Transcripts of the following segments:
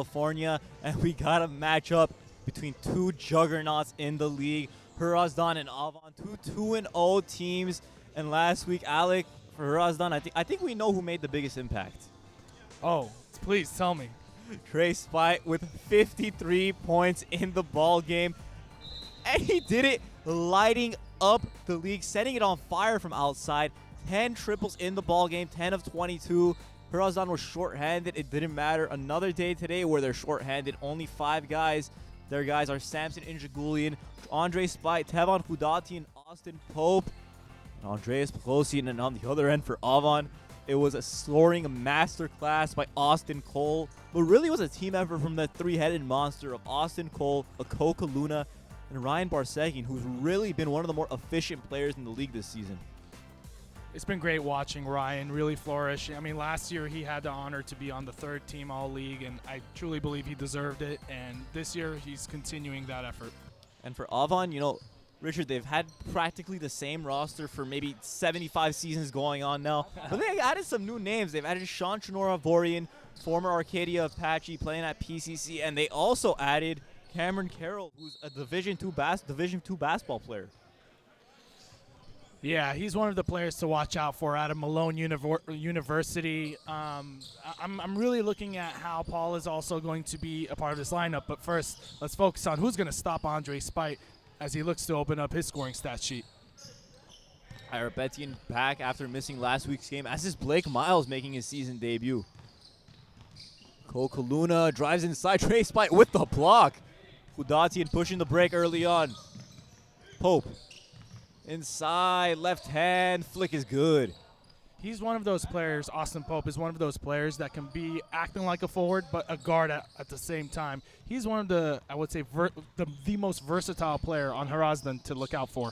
California, and we got a matchup between two juggernauts in the league, Hrazdan and Avan, two 2-0 teams. And last week, Alec, for Hrazdan, I think we know who made the biggest impact. Oh, please tell me. Trey Spite with 53 points in the ball game, and he did it lighting up the league, setting it on fire from outside. 10 triples in the ball game, 10 of 22. Hrazdan was shorthanded. It didn't matter. Another day today where they're shorthanded. Only 5 guys. Their guys are Samson Injagulian, Andre Spite, Tevan Hudati, and Austin Pope. And Andreas Plosian, and on the other end for Avon, it was a scoring masterclass by Austin Cole. But really was a team effort from the three-headed monster of Austin Cole, Akoka Luna, and Ryan Barsegian, who's really been one of the more efficient players in the league this season. It's been great watching Ryan really flourish. I mean, last year he had the honor to be on the 3rd team All-League, and I truly believe he deserved it. And this year he's continuing that effort. And for Avon, you know, Richard, they've had practically the same roster for maybe 75 seasons going on now. But they added some new names. They've added Sean Chinora-Vorian, former Arcadia Apache playing at PCC, and they also added Cameron Carroll, who's a Division II basketball player. Yeah, he's one of the players to watch out for out of Malone University. I'm really looking at how Paul is also going to be a part of this lineup. But first, let's focus on who's going to stop Andre Spite as he looks to open up his scoring stat sheet. Arabetian back after missing last week's game, as is Blake Miles making his season debut. Kokaluna drives inside. Trey Spite with the block. Hudatian pushing the break early on. Pope. Inside, left hand, flick is good. He's one of those players, Austin Pope is one of those players that can be acting like a forward but a guard at the same time. He's one of the, I would say, the most versatile player on Hrazdan to look out for.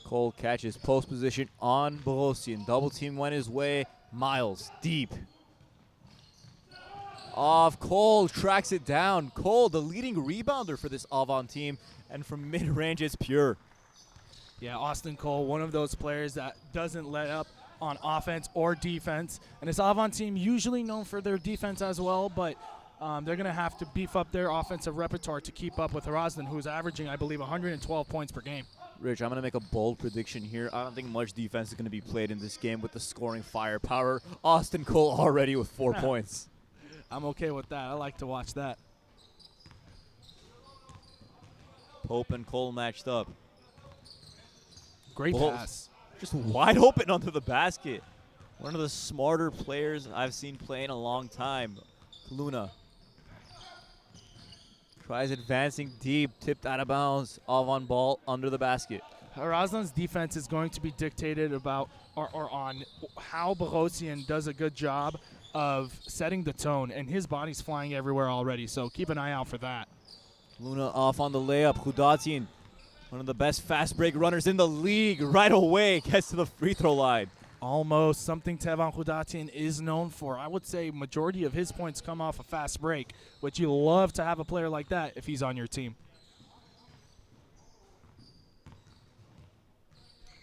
Cole catches post position on Borosian. Double team went his way. Miles deep. Off, Cole tracks it down. Cole, the leading rebounder for this Avon team, and from mid-range it's pure. Yeah, Austin Cole, one of those players that doesn't let up on offense or defense. And this Avon team usually known for their defense as well, but they're going to have to beef up their offensive repertoire to keep up with Hrazdan, who's averaging, I believe, 112 points per game. Rich, I'm going to make a bold prediction here. I don't think much defense is going to be played in this game with the scoring firepower. Austin Cole already with 4 points. I'm okay with that. I like to watch that. Pope and Cole matched up. Great pass. Just wide open onto the basket. One of the smarter players I've seen play in a long time. Luna tries advancing deep, tipped out of bounds, Avon ball under the basket. Hrazdan's defense is going to be dictated about or on how Borosian does a good job of setting the tone, and his body's flying everywhere already, so keep an eye out for that. Luna off on the layup. Hudatian, one of the best fast break runners in the league, right away gets to the free throw line. Almost something Tevan Hudatian is known for. I would say majority of his points come off a fast break, which you love to have a player like that if he's on your team.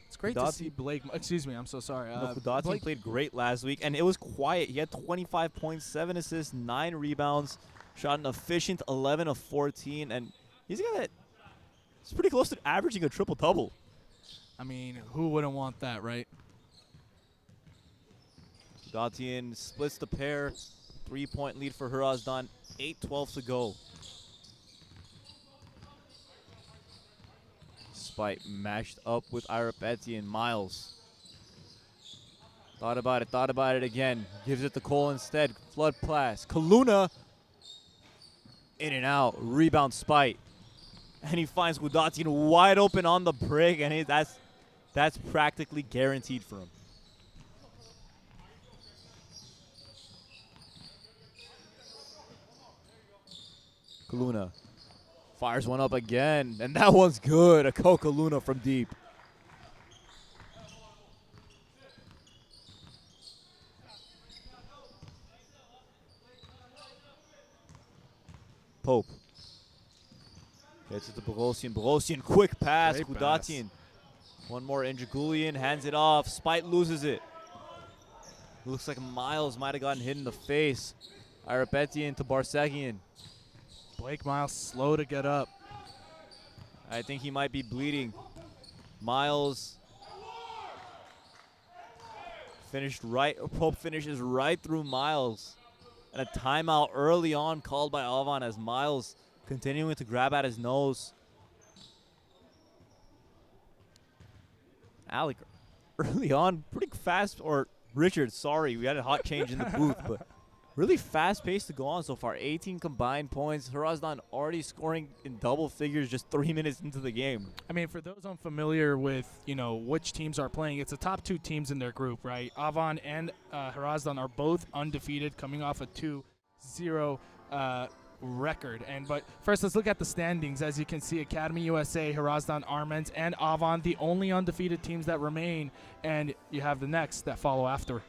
It's great to see Blake. Excuse me, I'm so sorry. Hudatian played great last week, and it was quiet. He had 25 points, 7 assists, 9 rebounds, shot an efficient 11 of 14, and he's pretty close to averaging a triple-double. I mean, who wouldn't want that, right? Hudatian splits the pair. 3-point lead for Hrazdan. 8:12 to go. Spite matched up with Arapetian. Miles. Thought about it again. Gives it to Cole instead. Flood pass. Kaluna. In and out. Rebound Spite. And he finds Hudatian wide open on the break, and that's practically guaranteed for him. Kaluna fires one up again, and that one's good. A Kokaluna from deep. Pope gets it to Borosian. Borosian, quick pass. Hudatian. One more Injagulian, hands it off. Spite loses it. Looks like Miles might have gotten hit in the face. Irapetian to Barsegian. Blake Miles slow to get up. I think he might be bleeding. Miles finished right. Pope finishes right through Miles. And a timeout early on called by Avan as Miles continuing to grab at his nose. Alec, early on, pretty fast, or Richard, sorry, we had a hot change in the booth, but really fast pace to go on so far. 18 combined points. Hrazdan already scoring in double figures just 3 minutes into the game. I mean, for those unfamiliar with, which teams are playing, it's the top two teams in their group, right? Avon and Hrazdan are both undefeated, coming off a 2-0 record. But first, let's look at the standings. As you can see, Academy USA, Hrazdan, Armenian, and Avon, the only undefeated teams that remain, and you have the next that follow after.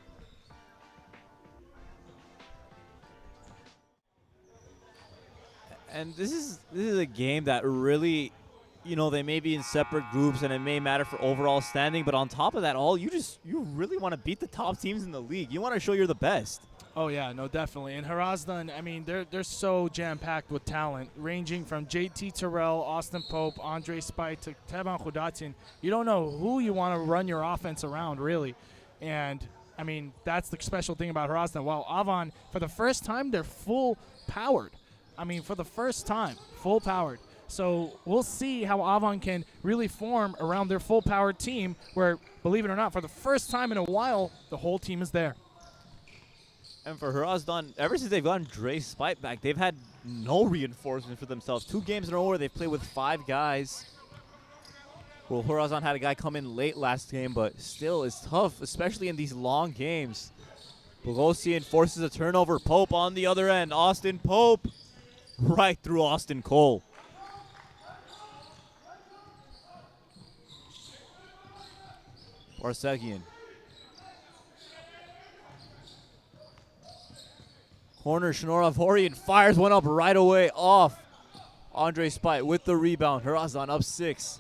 And this is a game that really, they may be in separate groups and it may matter for overall standing, but on top of that all, you really want to beat the top teams in the league. You want to show you're the best. Oh yeah, no, definitely. And Hrazdan, I mean, they're so jam-packed with talent, ranging from JT Terrell, Austin Pope, Andre Spite to Teban Khudatian. You don't know who you want to run your offense around, really. And I mean, that's the special thing about Hrazdan. While Avon, for the first time, they're full powered. I mean, for the first time, full powered. So we'll see how Avon can really form around their full powered team where, believe it or not, for the first time in a while, the whole team is there. And for Hrazdan, ever since they've gotten Dre Spite back, they've had no reinforcement for themselves. 2 games in a row where they've played with 5 guys. Well, Hrazdan had a guy come in late last game, but still it's tough, especially in these long games. Bogosian forces a turnover. Pope on the other end. Austin Pope. Right through Austin Cole. Barsegian. Corner, Shnoravorian fires one up right away off. Andre Spite with the rebound. Hrazdan up 6.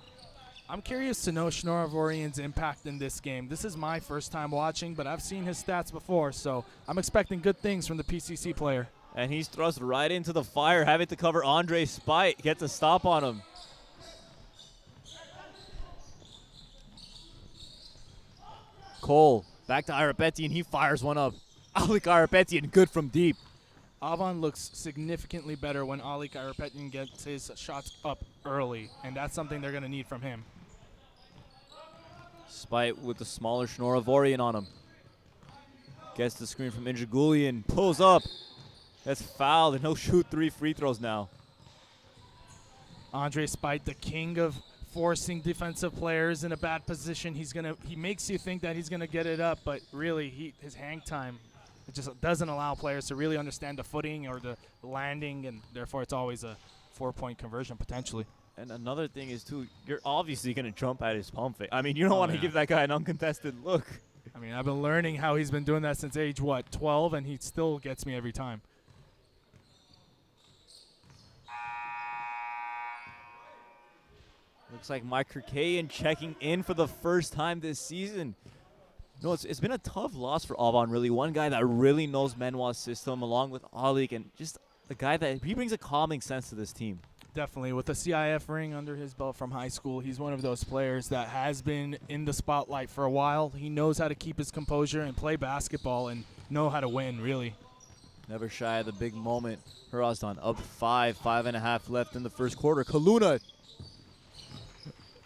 I'm curious to know Shnoravorian's impact in this game. This is my first time watching, but I've seen his stats before, so I'm expecting good things from the PCC player. And he's thrust right into the fire, having to cover Andre Spite. Gets a stop on him. Cole, back to Irapetian. He fires one up. Alec Irapetian, good from deep. Avon looks significantly better when Alec Irapetian gets his shots up early, and that's something they're going to need from him. Spite with the smaller Shnoravorian on him. Gets the screen from Injagulian. Pulls up. That's fouled, and he'll shoot 3 free throws now. Andre Spite, the king of forcing defensive players in a bad position. He makes you think that he's gonna get it up, but really his hang time, it just doesn't allow players to really understand the footing or the landing, and therefore it's always a 4-point conversion potentially. And another thing is too, you're obviously gonna jump at his pump fake. I mean, you don't want to give that guy an uncontested look. I mean, I've been learning how he's been doing that since age 12, and he still gets me every time. Looks like Mike Kirkayan checking in for the first time this season. No, it's been a tough loss for Avon, really. One guy that really knows Menoir's system, along with Alik, and just a guy that he brings a calming sense to this team. Definitely. With a CIF ring under his belt from high school, he's one of those players that has been in the spotlight for a while. He knows how to keep his composure and play basketball and know how to win, really. Never shy of the big moment. Hrazdan up 5.5 left in the first quarter. Kaluna.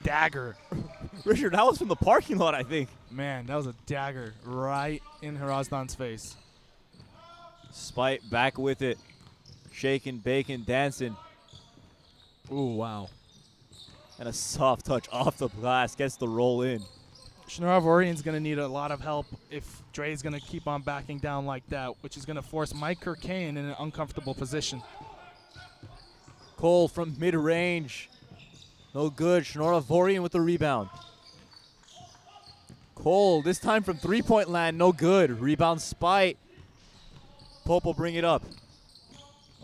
Dagger. Richard, that was from the parking lot, I think. Man, that was a dagger right in Hrazdan's face. Spite back with it. Shaking, baking, dancing. Ooh, wow. And a soft touch off the glass. Gets the roll in. Shnoravorian's going to need a lot of help if Dre's going to keep on backing down like that, which is going to force Mike Kirkayan in an uncomfortable position. Cole from mid-range. No good. Shnoravorian with the rebound. Cole, this time from three-point land, no good. Rebound Spite. Pope will bring it up.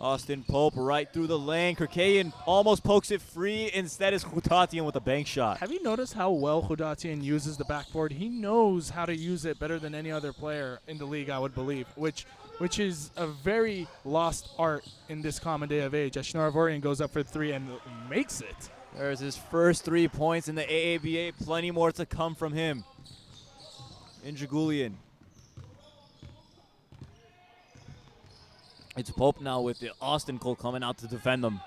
Austin Pope right through the lane. Kirkayan almost pokes it free. Instead is Khudatian with a bank shot. Have you noticed how well Khudatian uses the backboard? He knows how to use it better than any other player in the league, I would believe, which which is a very lost art in this common day of age. As Shnarvorian goes up for 3 and makes it. There's his first 3 points in the AABA. Plenty more to come from him. Injagulian. It's Pope now with the Austin Cole coming out to defend them.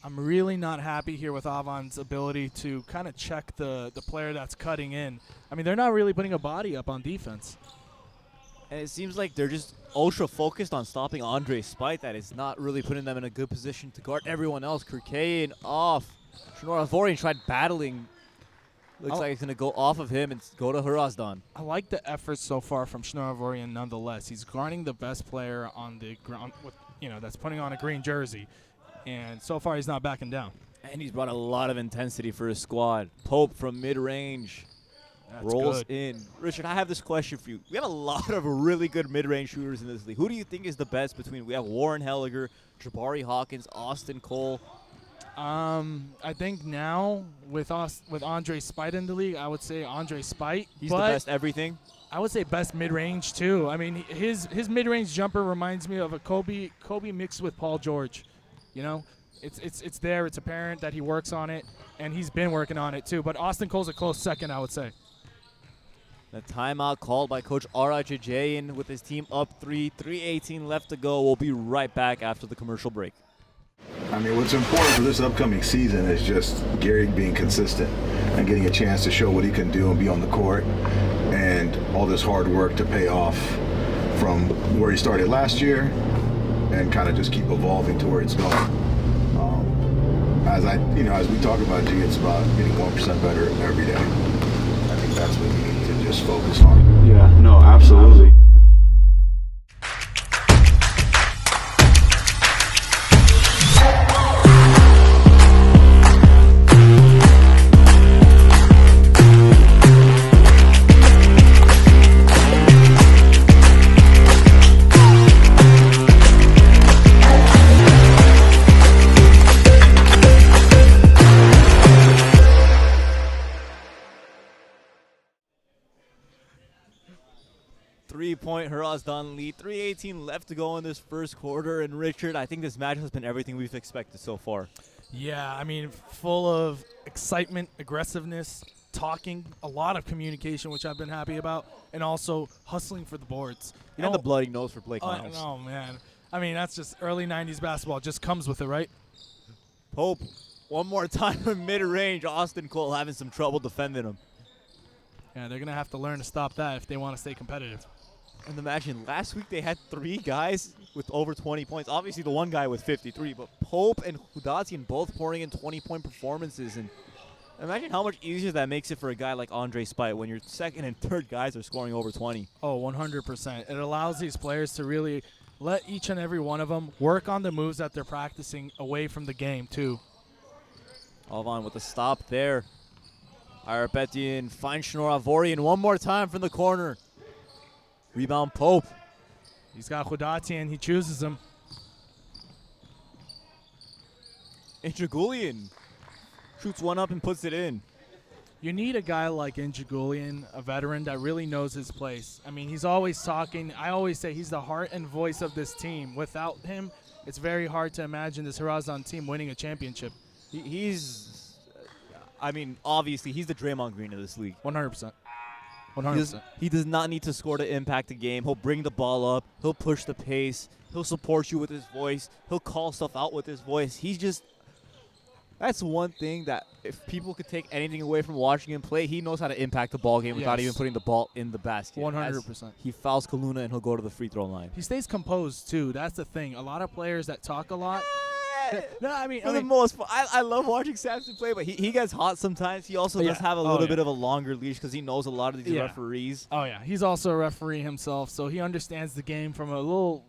I'm really not happy here with Avon's ability to kind of check the player that's cutting in. I mean, they're not really putting a body up on defense. And it seems like they're just ultra focused on stopping Andre Spite. That is not really putting them in a good position to guard everyone else. Kirkayan off. Shnor tried battling. Looks like it's going to go off of him and go to Hrazdan. I like the effort so far from Shnarvorian nonetheless. He's guarding the best player on the ground, with, that's putting on a green jersey. And so far, he's not backing down. And he's brought a lot of intensity for his squad. Pope from mid-range rolls in. Richard, I have this question for you. We have a lot of really good mid-range shooters in this league. Who do you think is the best between? We have Warren Helliger, Jabari Hawkins, Austin Cole. I think now with Andre Spite in the league, I would say Andre Spite. He's the best everything. I would say best mid-range too. I mean, his mid-range jumper reminds me of a Kobe mixed with Paul George. It's there. It's apparent that he works on it, and he's been working on it too. But Austin Cole's a close second, I would say. The timeout called by Coach Arajajayan with his team up 3:18 left to go. We'll be right back after the commercial break. I mean, what's important for this upcoming season is just Gary being consistent and getting a chance to show what he can do and be on the court, and all this hard work to pay off from where he started last year and kind of just keep evolving to where it's going. As we talk about G, it's about getting 1% better every day. I think that's what we need to just focus on. Yeah, no, absolutely. 3-point Hrazdan lead. 3:18 left to go in this first quarter. And Richard, I think this match has been everything we've expected so far. Yeah, I mean, full of excitement, aggressiveness, talking, a lot of communication, which I've been happy about, and also hustling for the boards. And the bloody nose for Blake Miles. Oh, man. I mean, that's just early 90s basketball. It just comes with it, right? Pope, one more time in mid-range. Austin Cole having some trouble defending him. Yeah, they're going to have to learn to stop that if they want to stay competitive. And imagine, last week they had 3 guys with over 20 points. Obviously, the one guy with 53, but Pope and Hrazdan both pouring in 20-point performances. And imagine how much easier that makes it for a guy like Andre Spite when your second and third guys are scoring over 20. Oh, 100%. It allows these players to really let each and every one of them work on the moves that they're practicing away from the game, too. Avan with a stop there. Arpetian finds Shnor one more time from the corner. Rebound Pope. He's got Hrazdan. He chooses him. Injagulian shoots one up and puts it in. You need a guy like Injagulian, a veteran that really knows his place. I mean, he's always talking. I always say he's the heart and voice of this team. Without him, it's very hard to imagine this Hrazdan team winning a championship. Obviously, he's the Draymond Green of this league. 100%. 100%. He does not need to score to impact the game. He'll bring the ball up. He'll push the pace. He'll support you with his voice. He'll call stuff out with his voice. That's one thing that if people could take anything away from watching him play, he knows how to impact the ball game without even putting the ball in the basket. 100%. He fouls Kaluna and he'll go to the free throw line. He stays composed, too. That's the thing. A lot of players that talk a lot. I love watching Samson play, but he gets hot sometimes. He also does have a little bit of a longer leash because he knows a lot of these referees. Oh, yeah. He's also a referee himself, so he understands the game from a little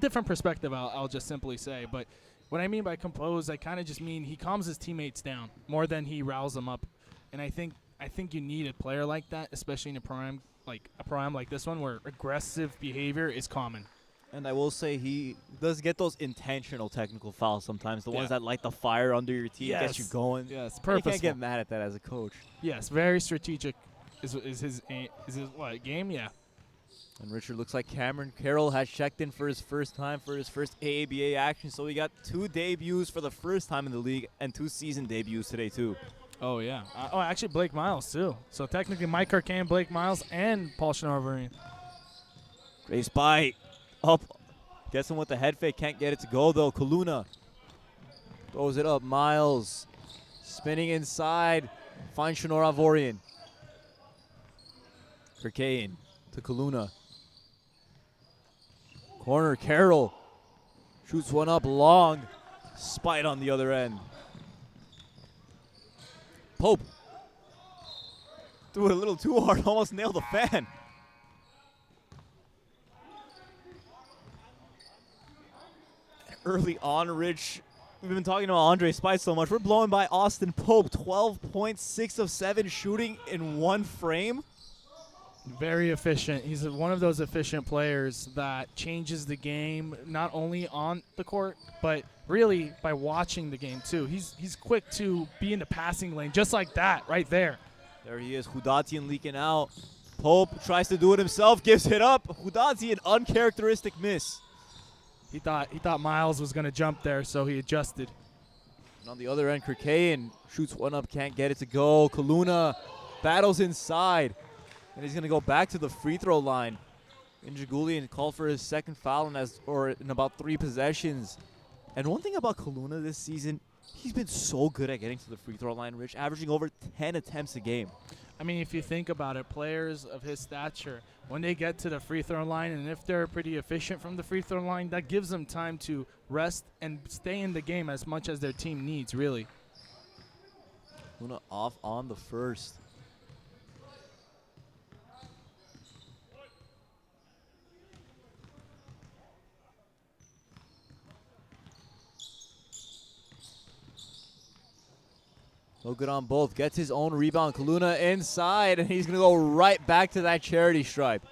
different perspective, I'll just simply say. But what I mean by composed, I kind of just mean he calms his teammates down more than he riles them up. And I think you need a player like that, especially in a prime like this one where aggressive behavior is common. And I will say he does get those intentional technical fouls sometimes, the ones that light the fire under your team, get you going. Yes, You purposeful. can't get mad at that as a coach. Yes, very strategic. is his what game? Yeah. And Richard, looks like Cameron Carroll has checked in for his first time for his first AABA action. So we got 2 debuts for the first time in the league and 2 season debuts today too. Oh yeah. Actually Blake Miles too. So technically Mike Arcane, Blake Miles, and Paul Schnorverian. Great spike. Up. Gets him with the head fake. Can't get it to go though. Kaluna throws it up. Miles spinning inside. Finds Shanor Avorian. Kirkayan to Kaluna. Corner, Carroll shoots one up long. Spite on the other end. Pope threw it a little too hard, almost nailed the fan. Early on, Rich, we've been talking about Andre Spite so much. We're blowing by Austin Pope, 12.6 of 7 shooting in 1 frame. Very efficient. He's one of those efficient players that changes the game not only on the court, but really by watching the game too. He's quick to be in the passing lane, just like that right there. There he is, Hudatian leaking out. Pope tries to do it himself, gives it up. Hudatian, uncharacteristic miss. He thought Miles was going to jump there, so he adjusted. And on the other end, Kirkayan shoots one up, can't get it to go. Kaluna battles inside. And he's going to go back to the free throw line. Injagulian called for his second foul in about 3 possessions. And one thing about Kaluna this season, he's been so good at getting to the free throw line, Rich, averaging over 10 attempts a game. I mean, if you think about it, players of his stature, when they get to the free throw line, and if they're pretty efficient from the free throw line, that gives them time to rest and stay in the game as much as their team needs, really. Kaluna off on the first. No good on both. Gets his own rebound. Kaluna inside, and he's going to go right back to that charity stripe.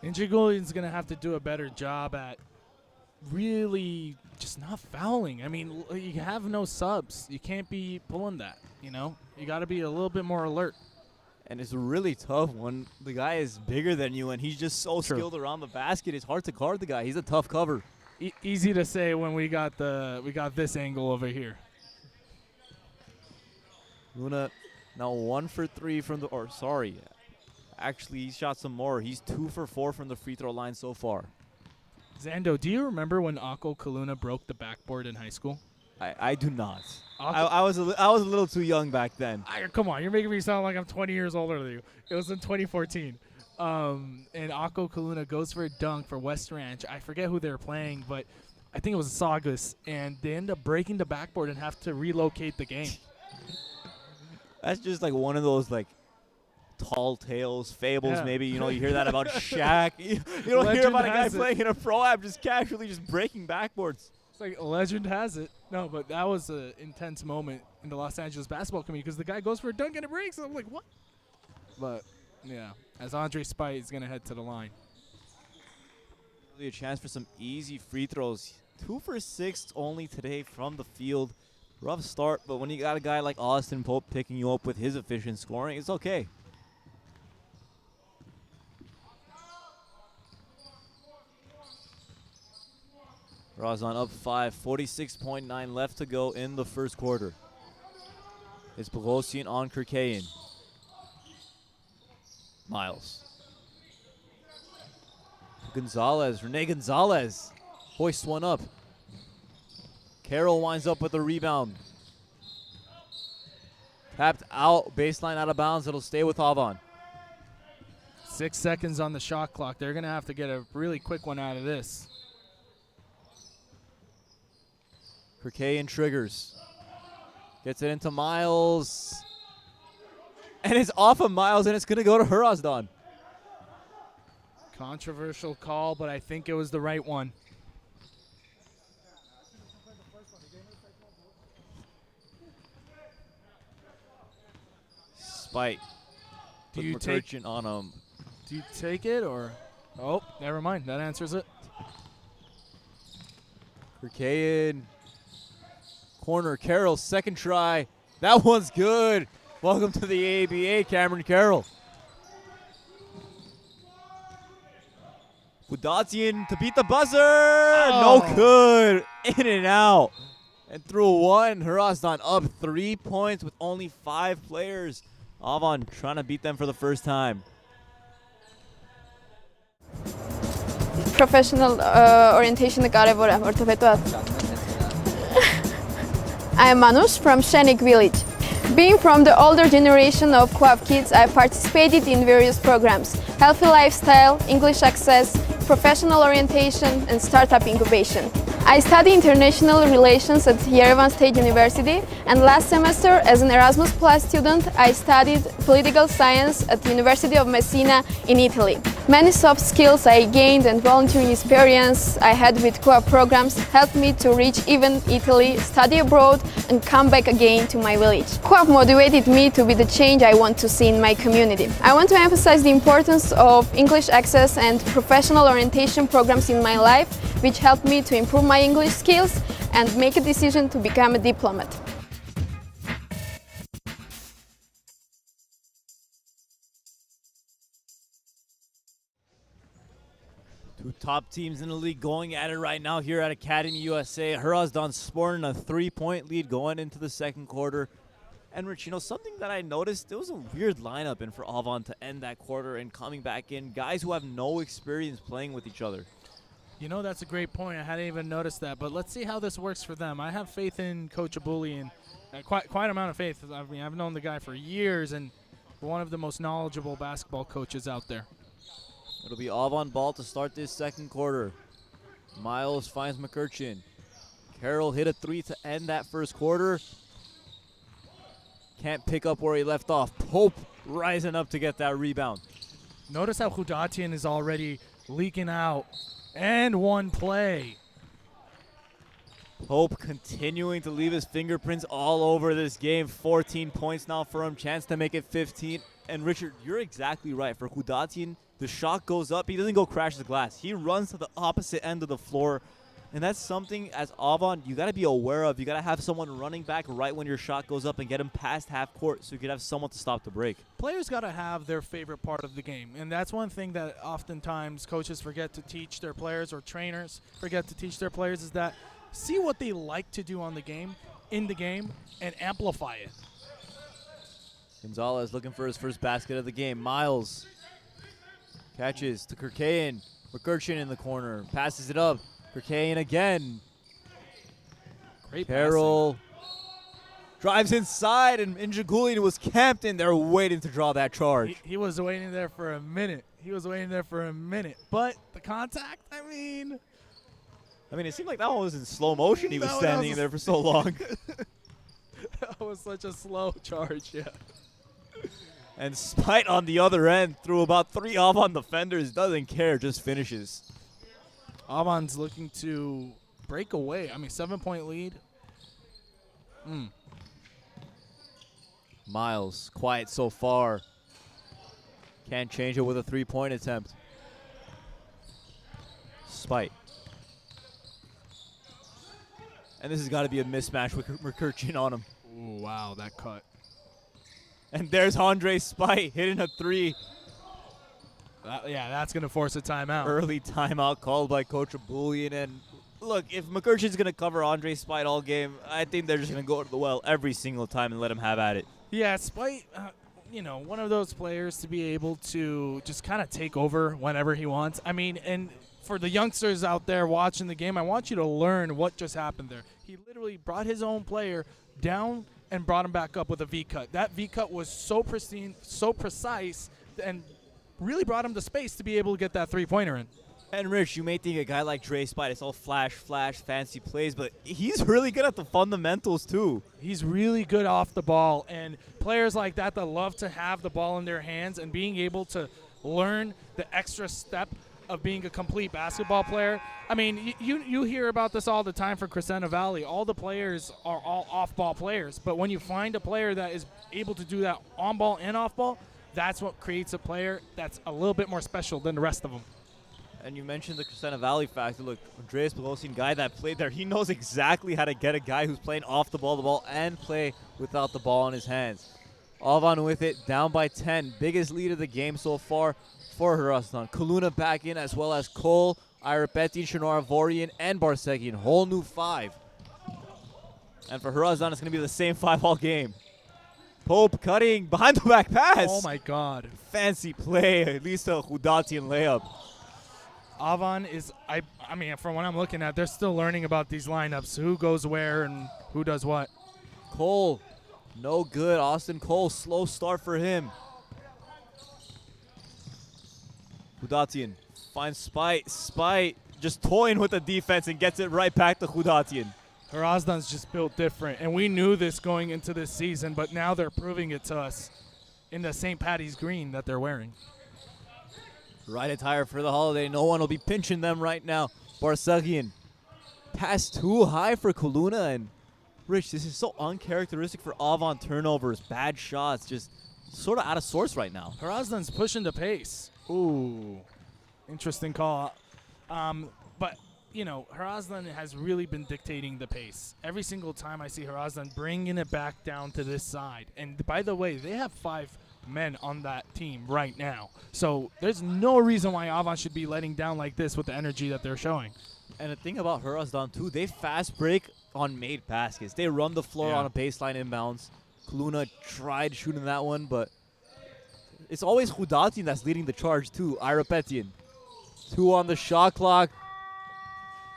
Injagulian's going to have to do a better job at really just not fouling. I mean, you have no subs. You can't be pulling that, you know? You got to be a little bit more alert. And it's really tough when the guy is bigger than you, and he's just so skilled around the basket. It's hard to guard the guy. He's a tough cover. Easy to say when we got this angle over here. Luna now 1 for 3 from the, actually he shot some more. He's 2 for 4 from the free throw line so far. Zando, do you remember when Akko Kaluna broke the backboard in high school? I do not. I was a little too young back then. Come on, you're making me sound like I'm 20 years older than you. It was in 2014. And Akko Kaluna goes for a dunk for West Ranch. I forget who they were playing, but I think it was Saugus. And they end up breaking the backboard and have to relocate the game. That's just like one of those like tall tales, fables maybe. You know, you hear that about Shaq. You don't hear about a guy playing in a pro-am just casually just breaking backboards. It's like legend has it. No, but that was an intense moment in the Los Angeles basketball community because the guy goes for a dunk and it breaks. I'm like, what? But, yeah, as Andre Spite is going to head to the line. Really a chance for some easy free throws. 2 for 6 only today from the field. Rough start, but when you got a guy like Austin Pope picking you up with his efficient scoring, it's okay. Hrazdan up 5, 46.9 left to go in the first quarter. It's Bogosian on Kirkayan. Miles. Rene Gonzalez hoists one up. Carroll winds up with the rebound. Tapped out, baseline out of bounds. It'll stay with Avon. 6 seconds on the shot clock. They're going to have to get a really quick one out of this. Kirkayan triggers. Gets it into Miles. And it's off of Miles, and it's going to go to Hrazdan. Controversial call, but I think it was the right one. Spite. Do you take on him? Do you take it or? Oh, never mind. That answers it. Kirkayan. Corner. Carroll, second try. That one's good. Welcome to the AABA, Cameron Carroll. Hrazdan to beat the buzzer. No good. In and out. And through one, Hrazdan up 3 points with only 5 players. Avon trying to beat them for the first time. Professional orientation կարևոր է, որովհետեւ I am Manush from Shenik village. Being from the older generation of co-op kids, I participated in various programs: healthy lifestyle, English access, professional orientation, and startup incubation. I study international relations at Yerevan State University, and last semester, as an Erasmus Plus student, I studied political science at the University of Messina in Italy. Many soft skills I gained and volunteering experience I had with co-op programs helped me to reach even Italy, study abroad, and come back again to my village. Co-op motivated me to be the change I want to see in my community. I want to emphasize the importance of English access and professional orientation programs in my life, which helped me to improve my English skills and make a decision to become a diplomat. Two top teams in the league going at it right now here at Academy USA. Hrazdan sporting a 3-point lead going into the second quarter. And Rich, you know, something that I noticed, there was a weird lineup in for Avon to end that quarter and coming back in. Guys who have no experience playing with each other. You know, that's a great point. I hadn't even noticed that. But let's see how this works for them. I have faith in Coach Abulian, quite amount of faith. I mean, I've known the guy for years and one of the most knowledgeable basketball coaches out there. It'll be Avon ball to start this second quarter. Miles finds McCurchin. Carroll hit a 3 to end that first quarter. Can't pick up where he left off. Pope rising up to get that rebound. Notice how Hrazdan is already leaking out. And one play. Pope continuing to leave his fingerprints all over this game. 14 points now for him. Chance to make it 15. And Richard, you're exactly right. For Hrazdan, the shot goes up. He doesn't go crash the glass. He runs to the opposite end of the floor. And that's something, as Avon, you got to be aware of. You got to have someone running back right when your shot goes up and get him past half court so you could have someone to stop the break. Players got to have their favorite part of the game. And that's one thing that oftentimes coaches forget to teach their players, or trainers forget to teach their players, is that see what they like to do on the game, in the game, and amplify it. Gonzalez looking for his first basket of the game. Miles catches to Kirkayan. McCurchin in the corner. Passes it up. Kirkayan again. Great Carroll drives inside, and Injaguli was camped in there waiting to draw that charge. He was waiting there for a minute. But the contact, I mean, it seemed like that one was in slow motion. He was standing there for so long. That was such a slow charge, yeah. And Spite on the other end threw about 3 Avon defenders. Doesn't care, just finishes. Avon's looking to break away. 7-point lead. Miles, quiet so far. Can't change it with a 3-point attempt. Spite. And this has got to be a mismatch with McCurchin on him. Ooh, wow, that cut. And there's Andre Spite hitting a 3. That's going to force a timeout. Early timeout called by Coach Abulian. And look, if McCurchin's going to cover Andre Spite all game, I think they're just going to go to the well every single time and let him have at it. Yeah, Spite, one of those players to be able to just kind of take over whenever he wants. And for the youngsters out there watching the game, I want you to learn what just happened there. He literally brought his own player down and brought him back up with a V-cut. That V-cut was so pristine, so precise, and really brought him to space to be able to get that three-pointer in. And Rich, you may think a guy like Dre Spite, it's all flash, fancy plays, but he's really good at the fundamentals too. He's really good off the ball, and players like that love to have the ball in their hands and being able to learn the extra step of being a complete basketball player. You hear about this all the time for Crescenta Valley. All the players are all off-ball players, but when you find a player that is able to do that on-ball and off-ball, that's what creates a player that's a little bit more special than the rest of them. And you mentioned the Crescenta Valley factor. Look, Andreas Pelosian, guy that played there, he knows exactly how to get a guy who's playing off the ball, and play without the ball in his hands. Avon with it, down by 10. Biggest lead of the game so far. for Hrazdan. Kaluna back in, as well as Cole, Irapetin, Shinoravorian, and Barsegian. Whole new 5. And for Hrazdan, it's going to be the same 5 all game. Pope cutting behind the back pass. Oh my God. Fancy play, at least a Hudatian layup. Avan is, I mean, from what I'm looking at, they're still learning about these lineups, who goes where and who does what. Cole, no good. Austin Cole, slow start for him. Hudatian finds Spite. Spite just toying with the defense and gets it right back to Hudatian. Hrazdan's just built different, and we knew this going into this season, but now they're proving it to us in the St. Patty's green that they're wearing. Right attire for the holiday. No one will be pinching them right now. Barsegian, pass too high for Kaluna, and Rich, this is so uncharacteristic for Avon turnovers. Bad shots, just sort of out of sorts right now. Hrazdan's pushing the pace. Ooh, interesting call. But, you know, Hrazdan has really been dictating the pace. Every single time I see Hrazdan bringing it back down to this side. And, by the way, they have 5 men on that team right now. So there's no reason why Avon should be letting down like this with the energy that they're showing. And the thing about Hrazdan, too, they fast break on made baskets. They run the floor on a baseline inbounds. Kaluna tried shooting that one, but it's always Hudatian that's leading the charge, too. Irapetin. 2 on the shot clock.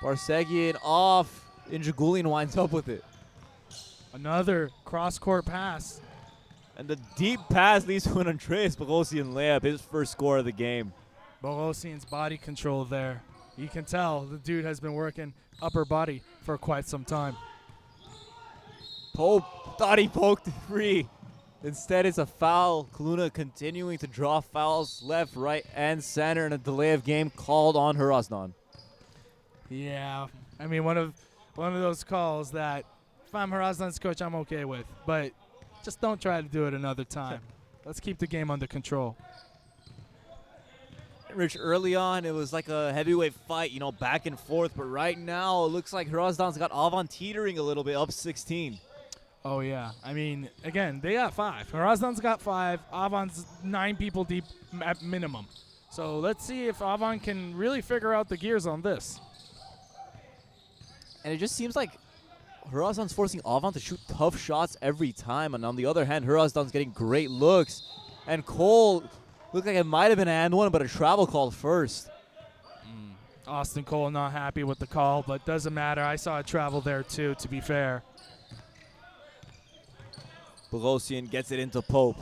Barsegian off. Injagulian winds up with it. Another cross-court pass. And the deep pass leads to an Andreas Bogosian layup, his first score of the game. Bogosian's body control there. You can tell the dude has been working upper body for quite some time. Pope thought he poked it free. Instead, it's a foul. Kaluna continuing to draw fouls left, right, and center, and a delay of game called on Hrazdan. Yeah, I mean one of those calls that if I'm Hrazdan's coach, I'm okay with, but just don't try to do it another time. Let's keep the game under control. Rich, early on, it was like a heavyweight fight, you know, back and forth, but right now, it looks like Hrazdan's got Avon teetering a little bit, up 16. Oh, yeah. I mean, again, they got 5. Hrazdan's got 5. Avon's 9 people deep at minimum. So let's see if Avon can really figure out the gears on this. And it just seems like Hrazdan's forcing Avon to shoot tough shots every time. And on the other hand, Hrazdan's getting great looks. And Cole looked like it might have been an and one, but a travel call first. Austin Cole not happy with the call, but doesn't matter. I saw a travel there, too, to be fair. Bogosian gets it into Pope.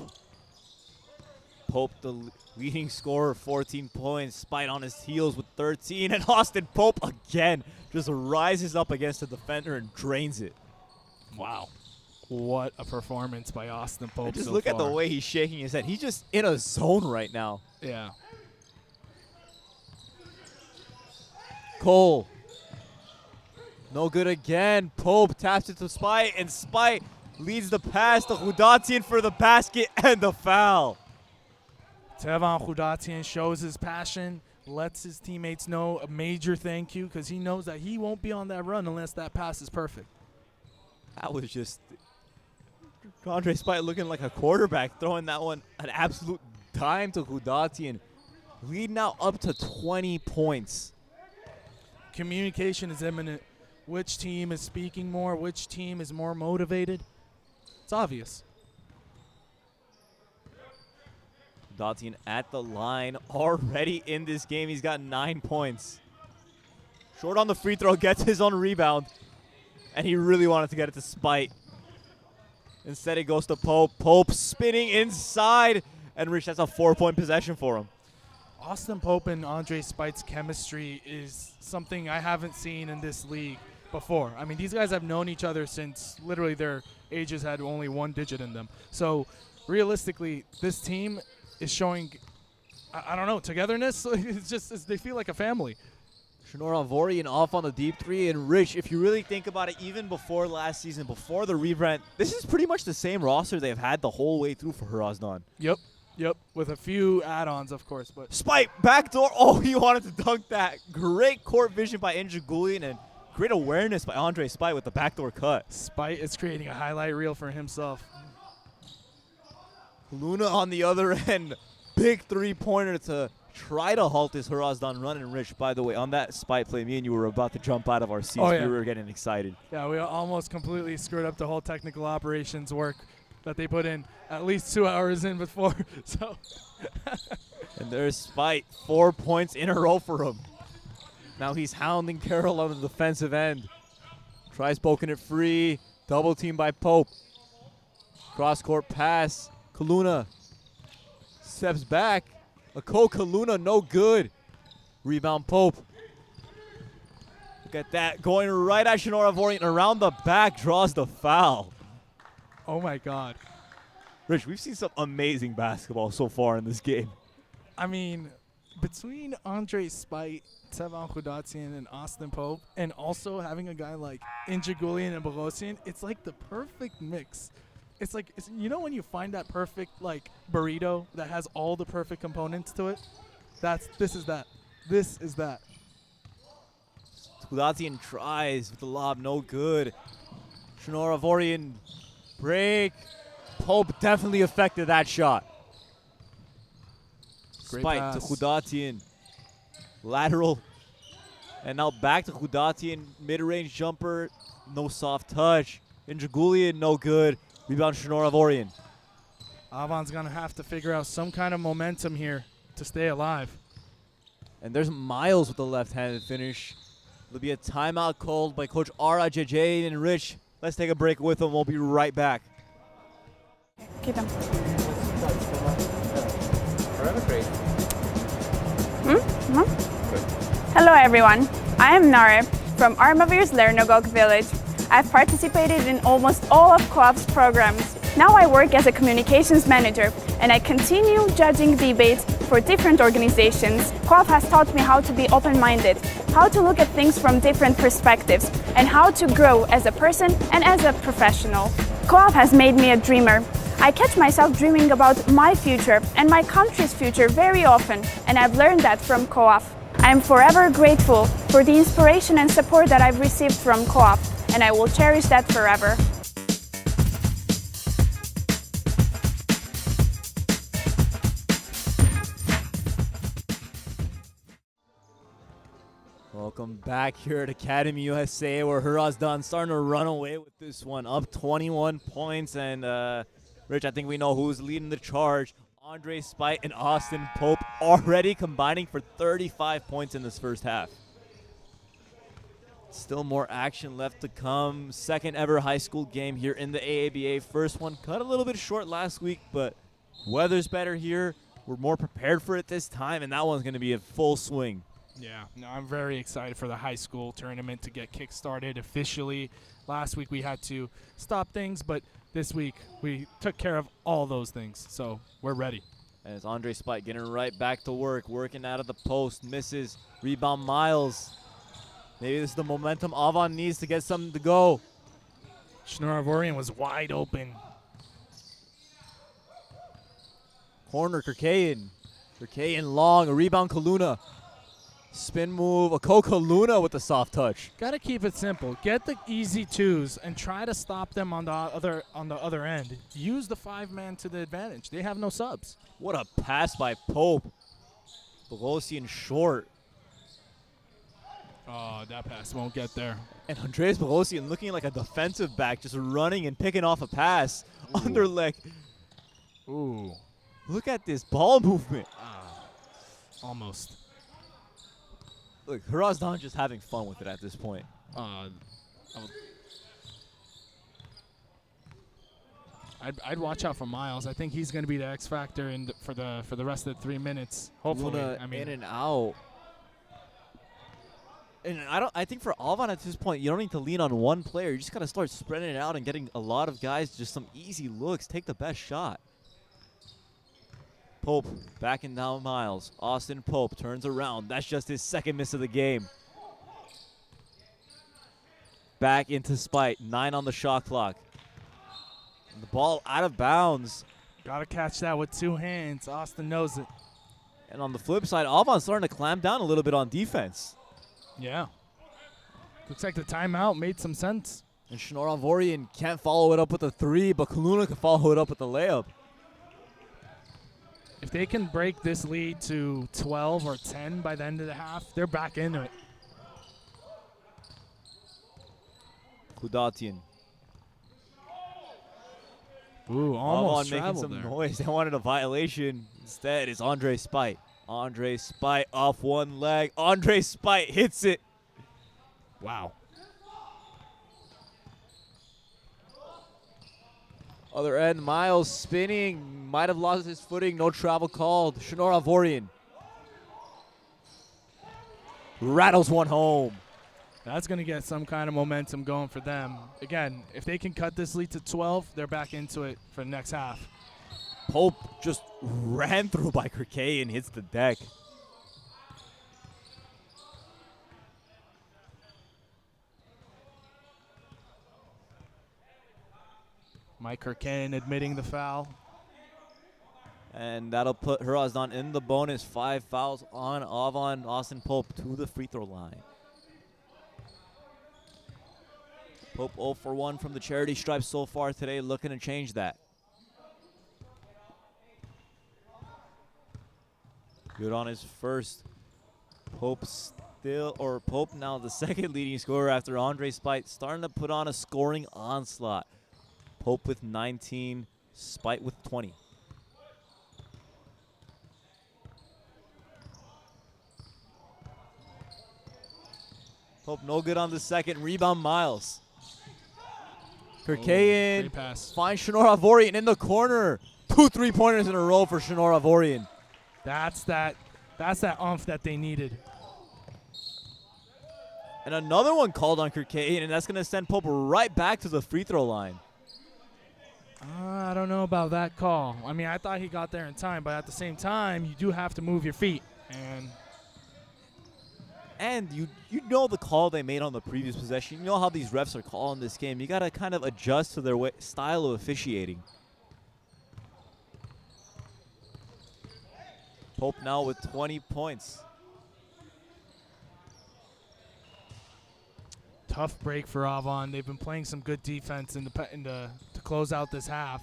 Pope, the leading scorer, 14 points. Spite on his heels with 13. And Austin Pope again just rises up against the defender and drains it. Wow. What a performance by Austin Pope. And just so look far. at the way he's shaking his head. He's just in a zone right now. Yeah. Cole. No good again. Pope taps it to Spite, and Spite leads the pass to Hudatian for the basket and the foul. Tevan Hudatian shows his passion, lets his teammates know a major thank you because he knows that he won't be on that run unless that pass is perfect. That was just Andre Spite looking like a quarterback, throwing that one an absolute dime to Hudatian. Lead now up to 20 points. Communication is imminent. Which team is speaking more? Which team is more motivated? It's obvious. Hudatian at the line already in this game. He's got 9 points. Short on the free throw, gets his own rebound. And he really wanted to get it to Spite. Instead, it goes to Pope. Pope spinning inside. And Rich, that's a 4-point possession for him. Austin Pope and Andre Spite's chemistry is something I haven't seen in this league before. I mean, these guys have known each other since literally their ages had only 1 digit in them. So, realistically, this team is showing, I don't know, togetherness. They feel like a family. Shinoravorian off on the deep 3. And Rich, if you really think about it, even before last season, before the rebrand, this is pretty much the same roster they've had the whole way through for Hrazdan. Yep, with a few add-ons, of course. But Spite, backdoor. Oh, he wanted to dunk that. Great court vision by Injagulian and great awareness by Andre Spite with the backdoor cut. Spite is creating a highlight reel for himself. Luna on the other end. Big three-pointer to try to halt this Hrazdan run. And Rich, by the way, on that spike play, me and you were about to jump out of our seats. Oh, yeah. We were getting excited. Yeah, we almost completely screwed up the whole technical operations work that they put in at least 2 hours in before. So, and there's Spite, 4 points in a row for him. Now he's hounding Carroll on the defensive end. Tries poking it free. Double team by Pope. Cross-court pass. Kaluna steps back. Kaluna, no good. Rebound Pope. Look at that. Going right at Shinora Vorian. Around the back, draws the foul. oh my God. Rich, we've seen some amazing basketball so far in this game. I mean, between Andre Spite, Tevan Hrazdan, and Austin Pope, and also having a guy like Injagulian and Bogosian, it's like the perfect mix. It's like, you know when you find that perfect like burrito that has all the perfect components to it? This is that. This is that. Hrazdan tries with the lob, no good. Shinora Vorian break. Pope definitely affected that shot. Great Spike pass. to Hrazdan. Lateral. And now back to Hrazdan. Mid-range jumper. No soft touch. Injagulian, no good. Rebound Shinora Vorian. Avon's going to have to figure out some kind of momentum here to stay alive. And there's Miles with the left-handed finish. There'll be a timeout called by Coach Ara, JJ, and Rich. Let's take a break with them. We'll be right back. Keep them. Hello everyone, I am Nare from Armavir's Lernogok village. I've participated in almost all of COAF's programs. Now I work as a communications manager and I continue judging debates for different organizations. COAF has taught me how to be open-minded, how to look at things from different perspectives, and how to grow as a person and as a professional. COAF has made me a dreamer. I catch myself dreaming about my future and my country's future very often, and I've learned that from COAF. I am forever grateful for the inspiration and support that I've received from COAF, and I will cherish that forever. Welcome back here at Academy USA, where Hrazdan starting to run away with this one, up 21 points. And Rich, I think we know who's leading the charge. Andre Spite and Austin Pope already combining for 35 points in this first half. Still more action left to come. Second ever high school game here in the AABA. First one cut a little bit short last week, but weather's better here. We're more prepared for it this time, and that one's going to be in full swing. Yeah, no, I'm very excited for the high school tournament to get kick-started officially. Last week we had to stop things, but this week we took care of all those things, so we're ready. And it's Andre Spite getting right back to work, working out of the post, misses, rebound Miles. Maybe this is the momentum Avon needs to get something to go. Shinora Vorian was wide open. Corner, Kirkayan. Kirkayan long, a rebound Kaluna. Spin move, a Kaluna with the soft touch. Got to keep it simple. Get the easy twos and try to stop them on the other end. Use the 5-man to the advantage. They have no subs. What a pass by Pope. Bogosian short. Oh, that pass won't get there. And Andreas Bogosian looking like a defensive back, just running and picking off a pass. Underleg. Ooh. Look at this ball movement. Almost. Look, Hrazdan just having fun with it at this point. I'd watch out for Miles. I think he's going to be the X factor for the rest of the 3 minutes. Hopefully, Luna in and out. And I think for Avan at this point, you don't need to lean on one player. You just got to start spreading it out and getting a lot of guys just some easy looks. Take the best shot. Pope backing down Miles. Austin Pope turns around. That's just his second miss of the game. Back into Spite. 9 on the shot clock. And the ball out of bounds. Got to catch that with 2 hands. Austin knows it. And on the flip side, Avon's starting to clamp down a little bit on defense. Yeah. Looks like the timeout made some sense. And Shinora Vorian can't follow it up with a 3, but Kaluna can follow it up with a layup. If they can break this lead to 12 or 10 by the end of the half, they're back into it. Hrazdan. Ooh, almost making traveled some there. noise. They wanted a violation. Instead, it's Andre Spite. Andre Spite off one leg. Andre Spite hits it. Wow. Other end, Miles spinning. Might have lost his footing. No travel called. Shanor Avorian rattles one home. That's going to get some kind of momentum going for them. Again, if they can cut this lead to 12, they're back into it for the next half. Pope just ran through by Kirkay and hits the deck. Mike Kirkane admitting the foul. And that'll put Hrazdan in the bonus. 5 fouls on Avon. Austin Pope to the free throw line. Pope 0 for 1 from the charity stripe so far today, looking to change that. Good on his first. Pope now the second leading scorer after Andre Spite, starting to put on a scoring onslaught. Pope with 19, Spite with 20. Pope no good on the second. Rebound Miles. Kirkayan great pass. finds Shanor Avorian in the corner. 2 3-pointers in a row for Shanor Avorian. That's that oomph that they needed. And another one called on Kirkayan, and that's going to send Pope right back to the free throw line. I don't know about that call. I mean, I thought he got there in time, but at the same time, you do have to move your feet. And you know the call they made on the previous possession. You know how these refs are calling this game. You got to kind of adjust to their style of officiating. Pope now with 20 points. Tough break for Avon. They've been playing some good defense to close out this half.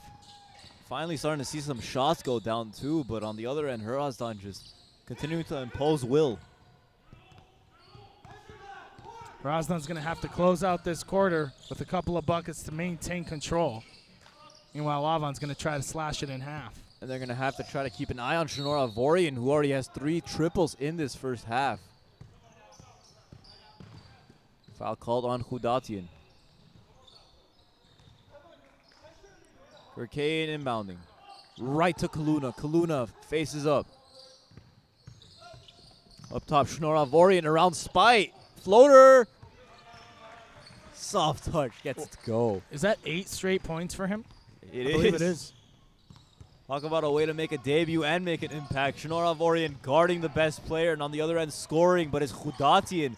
Finally starting to see some shots go down too, but on the other end, Hrazdan just continuing to impose will. Hrazdan's going to have to close out this quarter with a couple of buckets to maintain control. Meanwhile, Avon's going to try to slash it in half. And they're going to have to try to keep an eye on Shanor Avorian, who already has 3 triples in this first half. Foul called on Hrazdan. Kirkayan inbounding. Right to Kaluna. Kaluna faces up. Up top, Shanor Avorian around Spite. Floater. Soft touch gets it to go. Is that 8 straight points for him? I believe it is. Talk about a way to make a debut and make an impact. Shanor Avorian guarding the best player, and on the other end scoring, but it's Hrazdan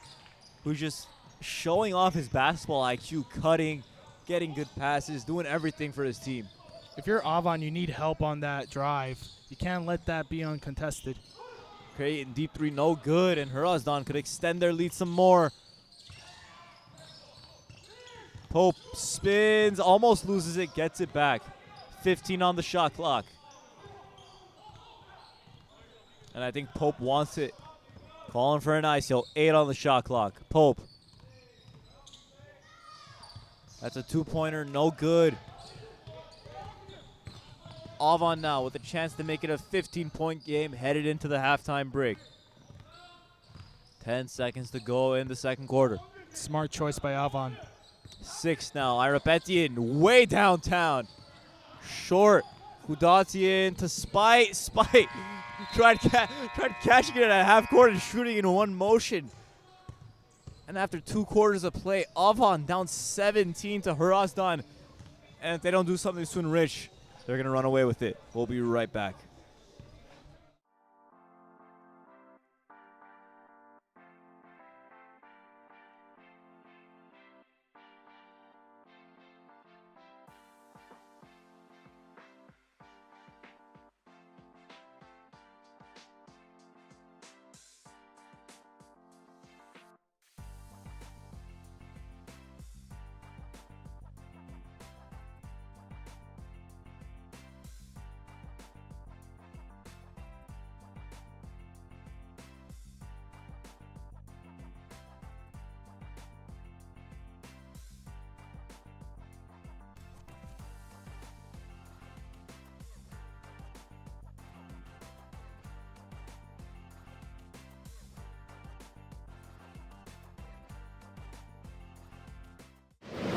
who's just showing off his basketball IQ, cutting, getting good passes, doing everything for his team. If you're Avon, you need help on that drive. You can't let that be uncontested. Creating deep 3, no good, and Hrazdan could extend their lead some more. Pope spins, almost loses it, gets it back. 15 on the shot clock. And I think Pope wants it. Calling for an ISO, 8 on the shot clock. Pope. That's a 2-pointer, no good. Avon now with a chance to make it a 15-point game headed into the halftime break. 10 seconds to go in the second quarter. Smart choice by Avon. 6 now. Irapetian way downtown. Short. Hrazdan to Spite. Spite tried catching it at half court and shooting in one motion. And after 2 quarters of play, Avon down 17 to Hrazdan. And if they don't do something soon, Rich, they're going to run away with it. We'll be right back.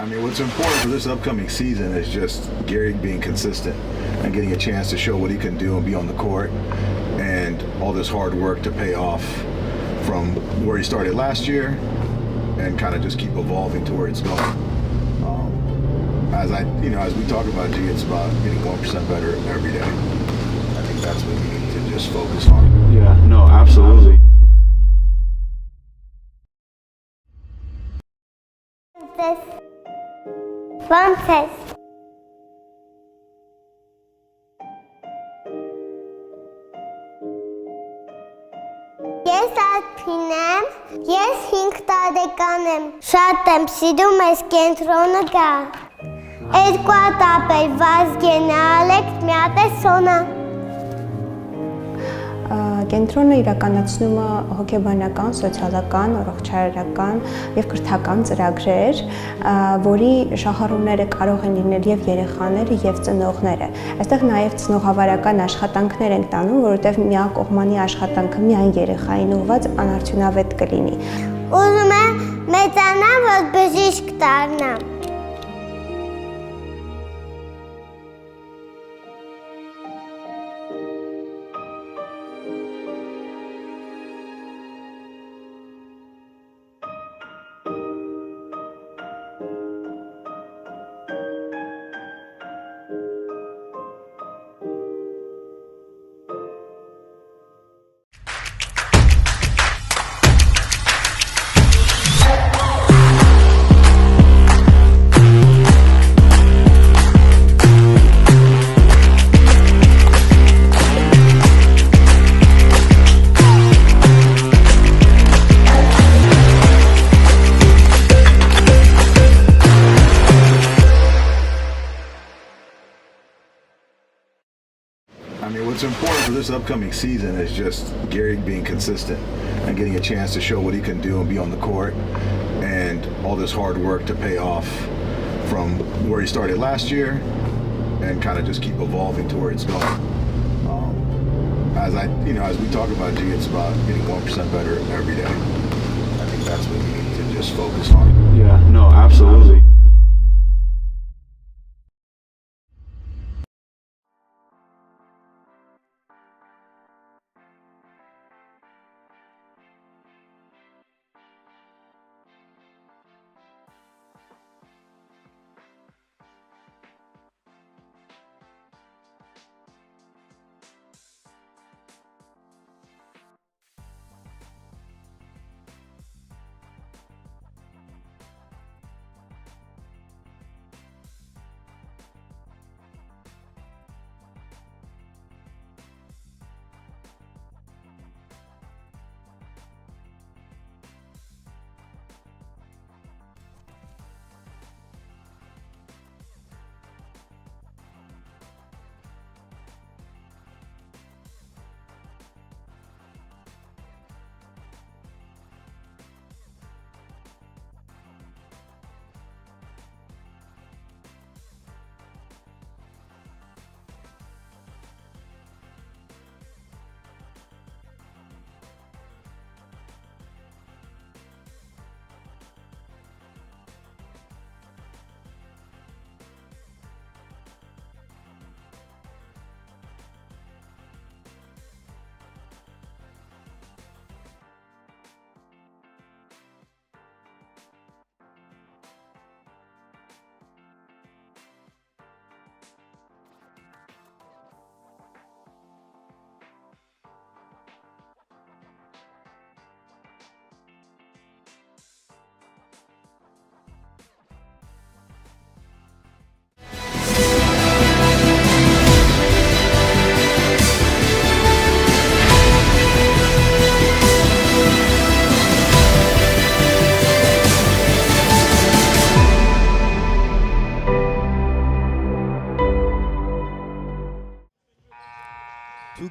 I mean, what's important for this upcoming season is just Gary being consistent and getting a chance to show what he can do and be on the court, and all this hard work to pay off from where he started last year and kind of just keep evolving to where it's going. As we talk about G, it's about getting 1% better every day. I think that's what we need to just focus on. Yeah, no, absolutely. Frances. Ես Ալփին եմ, ես 5 տարեկան եմ, շատ եմ սիրում ես կենտրոնը գա, 2 հատ ապել Վազգենը, Ալեքս, մի հատ է Սոնա։ Կենտրոնը իրականացնում է հոգեբանական, սոցիալական, առողջարարական և կրթական ծրագրեր, որի շահառուները կարող են լինել և երեխաները, և ծնողները։ Այստեղ նաև ծնողավարական աշխատանքներ ենք տանում, որովհետև միակողմանի աշխատանքը միայն երեխային ուղղված անարդյունավետ կլինի։ Ուզում եմ մեծանամ, որ բժիշկ դառնամ։ What's important for this upcoming season is just Gary being consistent and getting a chance to show what he can do and be on the court, and all this hard work to pay off from where he started last year and kind of just keep evolving to where it's going. As we talk about G, it's about getting 1% better every day. I think that's what we need to just focus on. Yeah, no, absolutely.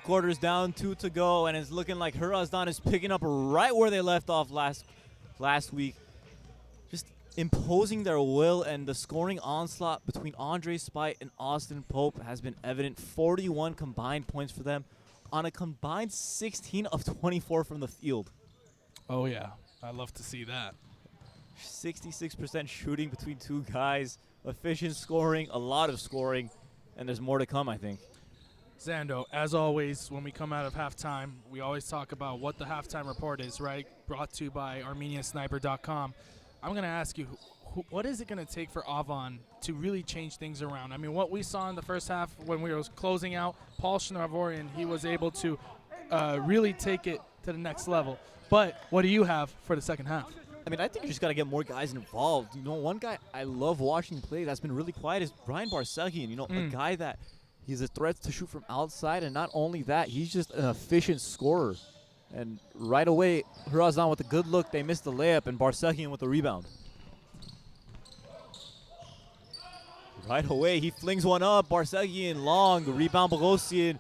Quarters down, 2 to go, and it's looking like Hrazdan is picking up right where they left off last week. Just imposing their will, and the scoring onslaught between Andre Spite and Austin Pope has been evident. 41 combined points for them on a combined 16 of 24 from the field. Oh, yeah. I love to see that. 66% shooting between two guys. Efficient scoring, a lot of scoring, and there's more to come, I think. Zando, as always, when we come out of halftime, we always talk about what the halftime report is, right? Brought to you by ArmenianSniper.com. I'm going to ask you, what is it going to take for Avon to really change things around? I mean, what we saw in the first half when we were closing out, Paul Shnarvorian, he was able to really take it to the next level. But what do you have for the second half? I mean, I think you just got to get more guys involved. You know, one guy I love watching play that's been really quiet is Ryan Barsegian. You know, a guy that he's a threat to shoot from outside, and not only that, he's just an efficient scorer. And right away, Hrazdan with a good look, they missed the layup, and Barsegian with the rebound. Right away, he flings one up. Barsegian long, rebound Bogosian.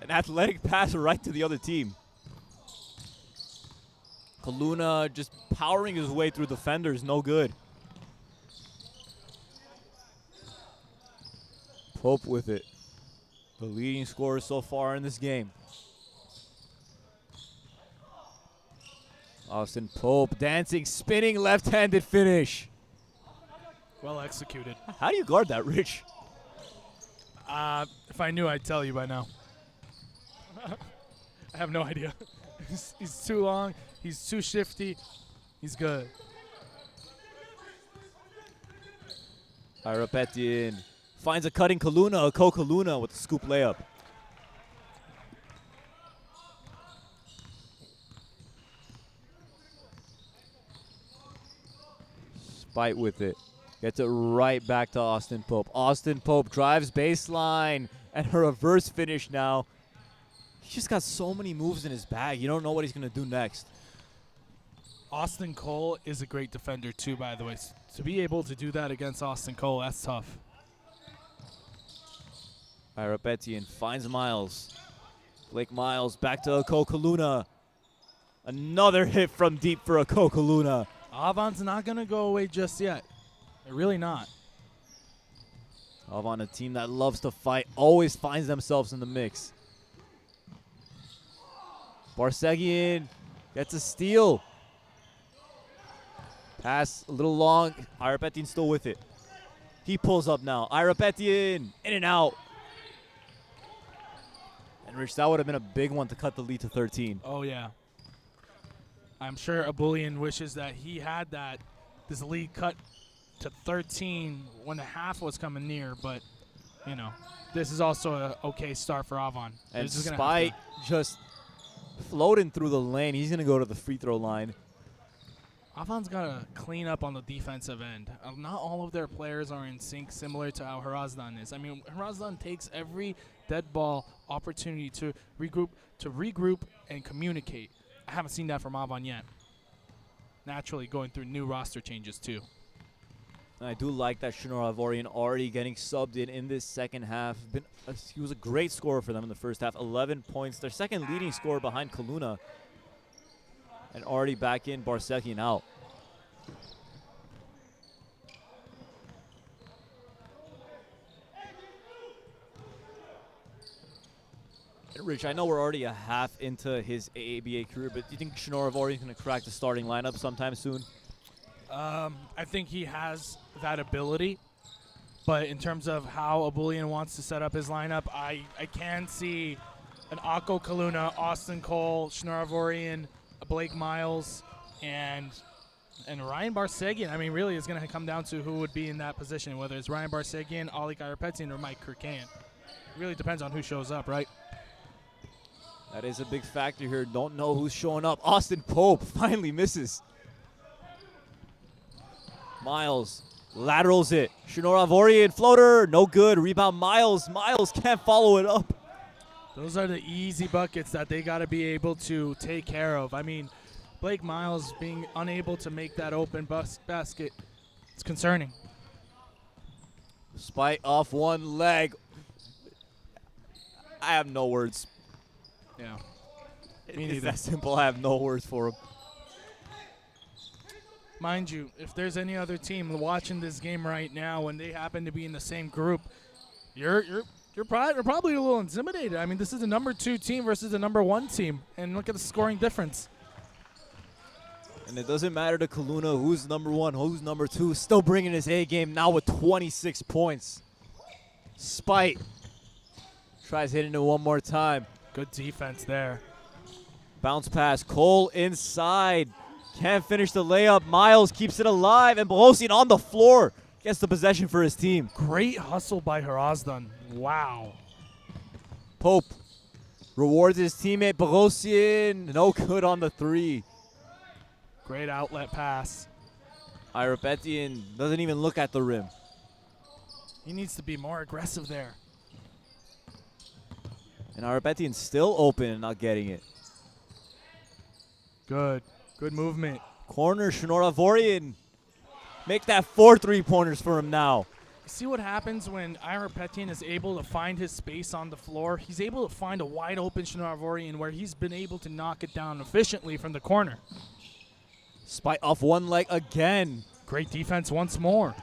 An athletic pass right to the other team. Kaluna just powering his way through defenders, no good. Pope with it. The leading scorer so far in this game. Austin Pope dancing, spinning, left-handed finish. Well executed. How do you guard that, Rich? If I knew, I'd tell you by now. I have no idea. He's too long. He's too shifty. He's good. Irapetian finds a cutting Kaluna, a Kaluna with a scoop layup. Spite with it. Gets it right back to Austin Pope. Austin Pope drives baseline and a reverse finish now. He's just got so many moves in his bag. You don't know what he's going to do next. Austin Cole is a great defender too, by the way. To be able to do that against Austin Cole, that's tough. Irapetian finds Miles. Blake Miles back to Kaluna. Another hit from deep for Kaluna. Avon's not going to go away just yet. They're really not. Avon, a team that loves to fight, always finds themselves in the mix. Barsegian gets a steal. Pass a little long. Irapetian still with it. He pulls up now. Irapetian in and out. And Rich, that would have been a big one to cut the lead to 13. Oh, yeah. I'm sure Abulian wishes that he had this lead cut to 13 when the half was coming near, but, you know, this is also an okay start for Avon. And Spite just floating through the lane. He's going to go to the free throw line. Avon's got to clean up on the defensive end. Not all of their players are in sync, similar to how Hrazdan is. I mean, Hrazdan takes every dead ball opportunity to regroup and communicate. I haven't seen that from Avon yet. Naturally, going through new roster changes too. And I do like that Shinor Ivorian already getting subbed in this second half. He was a great scorer for them in the first half. 11 points. Their second leading scorer behind Kaluna. And already back in, Barsegian out. And Rich, I know we're already a half into his AABA career, but do you think Shinor Ivorian is going to crack the starting lineup sometime soon? I think he has that ability, but in terms of how Abulian wants to set up his lineup, I can see an Akko Kaluna, Austin Cole, Shnarvorian, Blake Miles, and Ryan Barsegian. I mean, really, it's going to come down to who would be in that position, whether it's Ryan Barsegian, Ali Irapetian, or Mike Kirkan. It really depends on who shows up, right? That is a big factor here. Don't know who's showing up. Austin Pope finally misses. Miles laterals it. Shinor Ivorian floater, no good. Rebound Miles. Miles can't follow it up. Those are the easy buckets that they got to be able to take care of. I mean, Blake Miles being unable to make that open basket, it's concerning. Spite off one leg. I have no words. Yeah. It's that simple. I have no words for him. Mind you, if there's any other team watching this game right now and they happen to be in the same group, you're probably a little intimidated. I mean, this is the number 2 team versus the number 1 team, and look at the scoring difference. And it doesn't matter to Kaluna who's number 1, who's number 2. Still bringing his A game now with 26 points. Spite tries hitting it one more time. Good defense there. Bounce pass. Cole inside. Can't finish the layup. Miles keeps it alive. And Bogosian on the floor gets the possession for his team. Great hustle by Hrazdan. Wow. Pope rewards his teammate Bogosian. No good on the 3. Great outlet pass. Irapetian doesn't even look at the rim. He needs to be more aggressive there. And Irapetian's still open and not getting it. Good. Good movement. Corner, Shnoravorian. Make that 4 3-pointers for him now. See what happens when Irapetian is able to find his space on the floor? He's able to find a wide open Shnoravorian where he's been able to knock it down efficiently from the corner. Spite off one leg again. Great defense once more.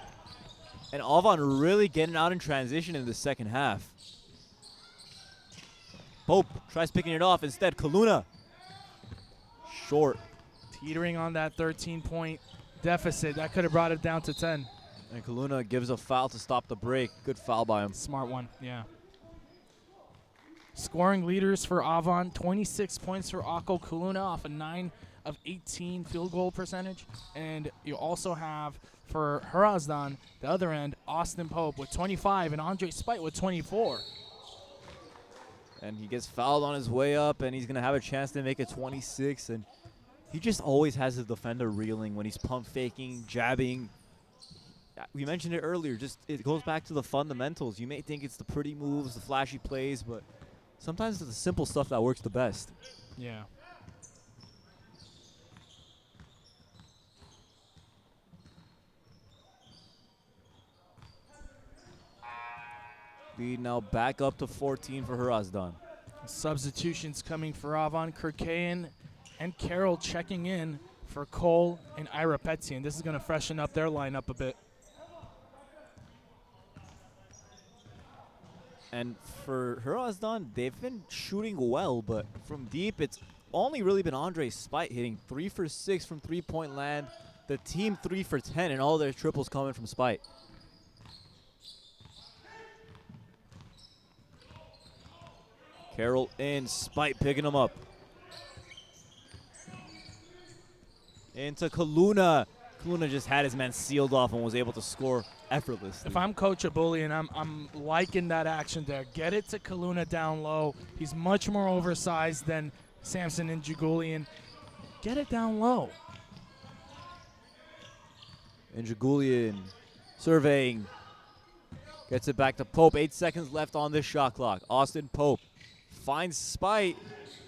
And Avon really getting out in transition in the second half. Pope tries picking it off. Instead, Kaluna. Short. Teetering on that 13-point deficit. That could have brought it down to 10. And Kaluna gives a foul to stop the break. Good foul by him. Smart one, yeah. Scoring leaders for Avon. 26 points for Akko Kaluna off a 9 of 18 field goal percentage. And you also have for Hrazdan, the other end, Austin Pope with 25 and Andre Spite with 24. And he gets fouled on his way up, and he's going to have a chance to make it 26. And he just always has his defender reeling when he's pump faking, jabbing. We mentioned it earlier. Just it goes back to the fundamentals. You may think it's the pretty moves, the flashy plays, but sometimes it's the simple stuff that works the best. Yeah. Lead now back up to 14 for Hrazdan. Substitutions coming for Avon. Kirkayan and Carroll checking in for Cole and Irapetian. This is going to freshen up their lineup a bit. And for Hrazdan, they've been shooting well, but from deep, it's only really been Andre Spite hitting 3 for 6 from three-point land. The team 3 for 10, and all their triples coming from Spite. Carroll in, Spite picking him up. Into Kaluna. Kaluna just had his man sealed off and was able to score effortlessly. If I'm Coach Abuli, and I'm liking that action there, get it to Kaluna down low. He's much more oversized than Samson and Jagulian. Get it down low. And Jagulian surveying. Gets it back to Pope. 8 seconds left on this shot clock. Austin Pope finds Spite.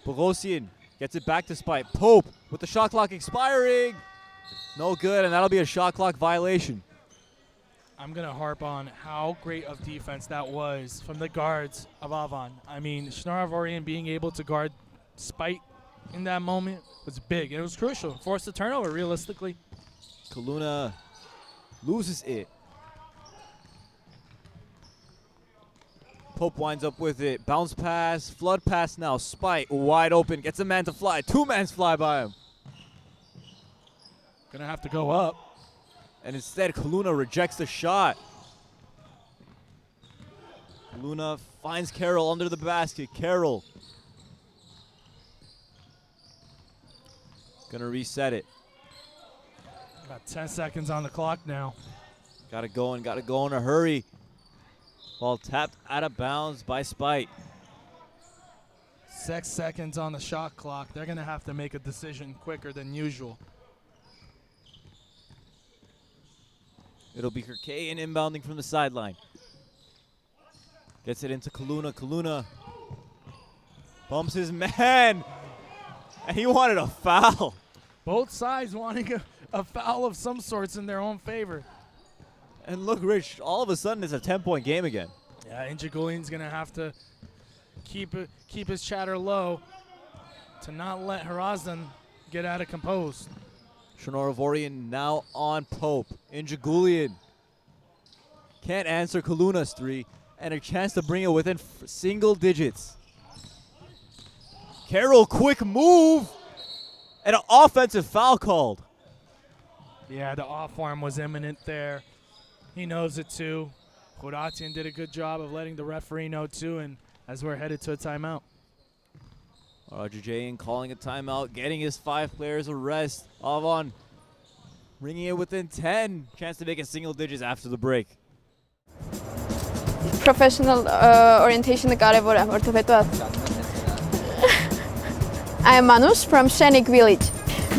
Bogosian gets it back to Spite. Pope with the shot clock expiring. No good, and that'll be a shot clock violation. I'm going to harp on how great of defense that was from the guards of Avon. I mean, Shnoravorian being able to guard Spite in that moment was big. It was crucial. Forced a turnover, realistically. Kaluna loses it. Pope winds up with it. Bounce pass, flood pass now. Spite wide open, gets a man to fly. 2-man's fly by him. Gonna have to go up. And instead, Kaluna rejects the shot. Kaluna finds Carroll under the basket. Carroll gonna reset it. About 10 seconds on the clock now. Gotta go in a hurry. Ball tapped out of bounds by Spite. 6 seconds on the shot clock. They're going to have to make a decision quicker than usual. It'll be Kirkayan inbounding from the sideline. Gets it into Kaluna. Kaluna bumps his man. And he wanted a foul. Both sides wanting a foul of some sorts in their own favor. And look, Rich, all of a sudden it's a 10-point game again. Yeah, Jagulian's going to have to keep his chatter low to not let Hrazdan get out of compose. Shnoravorian now on Pope. Jagulian can't answer Kaluna's 3, and a chance to bring it within single digits. Carroll, quick move, And an offensive foul called. Yeah, the off arm was imminent there. He knows it too. Hrazdan did a good job of letting the referee know too, and as we're headed to a timeout. Roger Jain calling a timeout, getting his 5 players a rest. Avon bringing it within 10. Chance to make it single digits after the break. Professional orientation կարևոր է, որովհետեւ I am Manush from Shenik Village.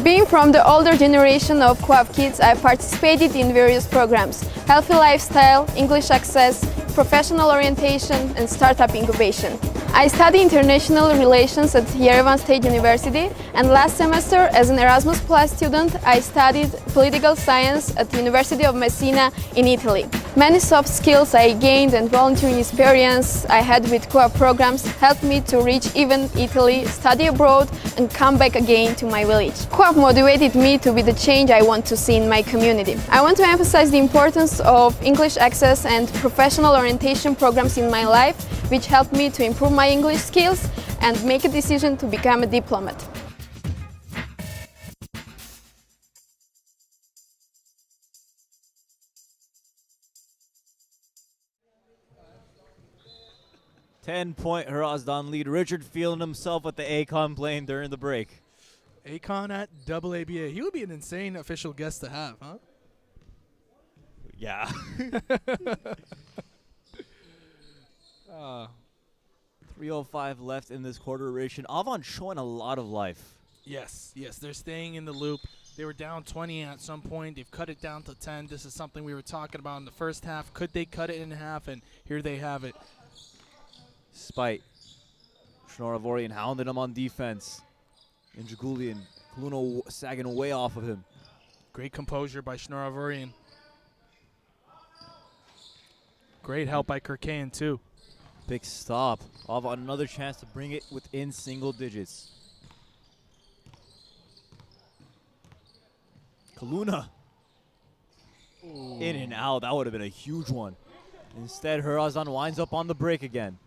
Being from the older generation of Quav kids, I participated in various programs: healthy lifestyle, English access, professional orientation, and startup incubation. I study international relations at Yerevan State University, and last semester, as an Erasmus Plus student, I studied political science at the University of Messina in Italy. Many soft skills I gained and volunteering experience I had with Quav programs helped me to reach even Italy, study abroad, and come back again to my village. Quav motivated me to be the change I want to see in my community. I want to emphasize the importance of English access and professional orientation programs in my life, which helped me to improve my English skills and make a decision to become a diplomat. Ten-point Hrazdan lead. Richard feeling himself at the Akon plane during the break. Akon at AABA. He would be an insane official guest to have, huh? Yeah. 3:05 left in this quarter duration. Avon showing a lot of life. Yes, they're staying in the loop. They were down 20 at some point. They've cut it down to 10. This is something we were talking about in the first half. Could they cut it in half? And here they have it. Spite. Shnoravorian hounding him on defense. And Jagulian, Kaluna sagging away off of him. Great composure by Shnoravorian. Great help by Kirkayan too. Big stop. Avon another chance to bring it within single digits. Kaluna. In and out. That would have been a huge one. Instead, Hrazdan winds up on the break again.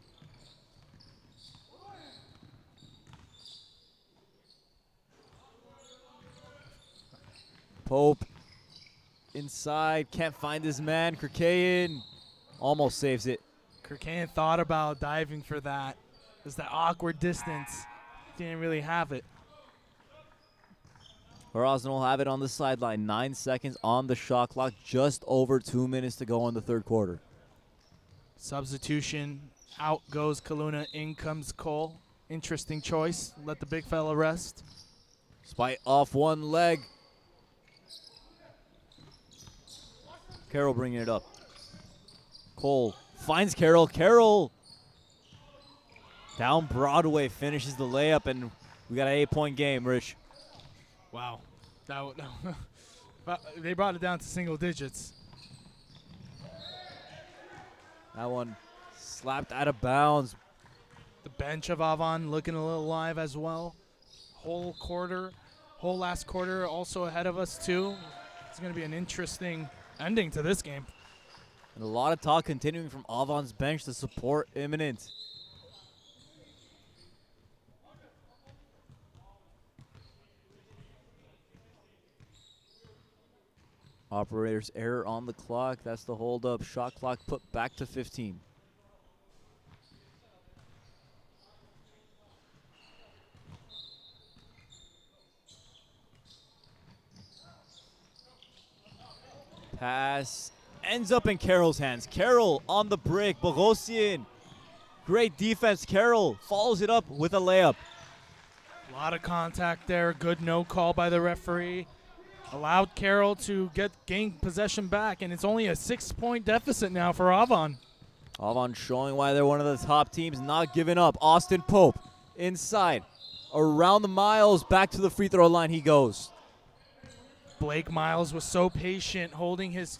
Pope inside, can't find his man. Kirkayan almost saves it. Kirkayan thought about diving for that. There's that awkward distance. Didn't really have it. Hrazdan will have it on the sideline. 9 seconds on the shot clock. Just over 2 minutes to go in the third quarter. Substitution. Out goes Kaluna. In comes Cole. Interesting choice. Let the big fella rest. Spite off one leg. Carroll bringing it up. Cole finds Carroll. Carroll down Broadway finishes the layup, and we got an 8-point game, Rich. Wow. They brought it down to single digits. That one slapped out of bounds. The bench of Avon looking a little live as well. Whole last quarter also ahead of us too. It's going to be an interesting ending to this game. And a lot of talk continuing from Avon's bench. The support imminent. Operator's error on the clock. That's the hold up. Shot clock put back to 15. Pass ends up in Carroll's hands. Carroll on the break. Bogosian. Great defense. Carroll follows it up with a layup. A lot of contact there. Good no call by the referee. Allowed Carroll to gain possession back, and it's only a 6-point deficit now for Avon. Avon showing why they're one of the top teams, not giving up. Austin Pope inside. Around the miles, back to the free throw line he goes. Blake Miles was so patient holding his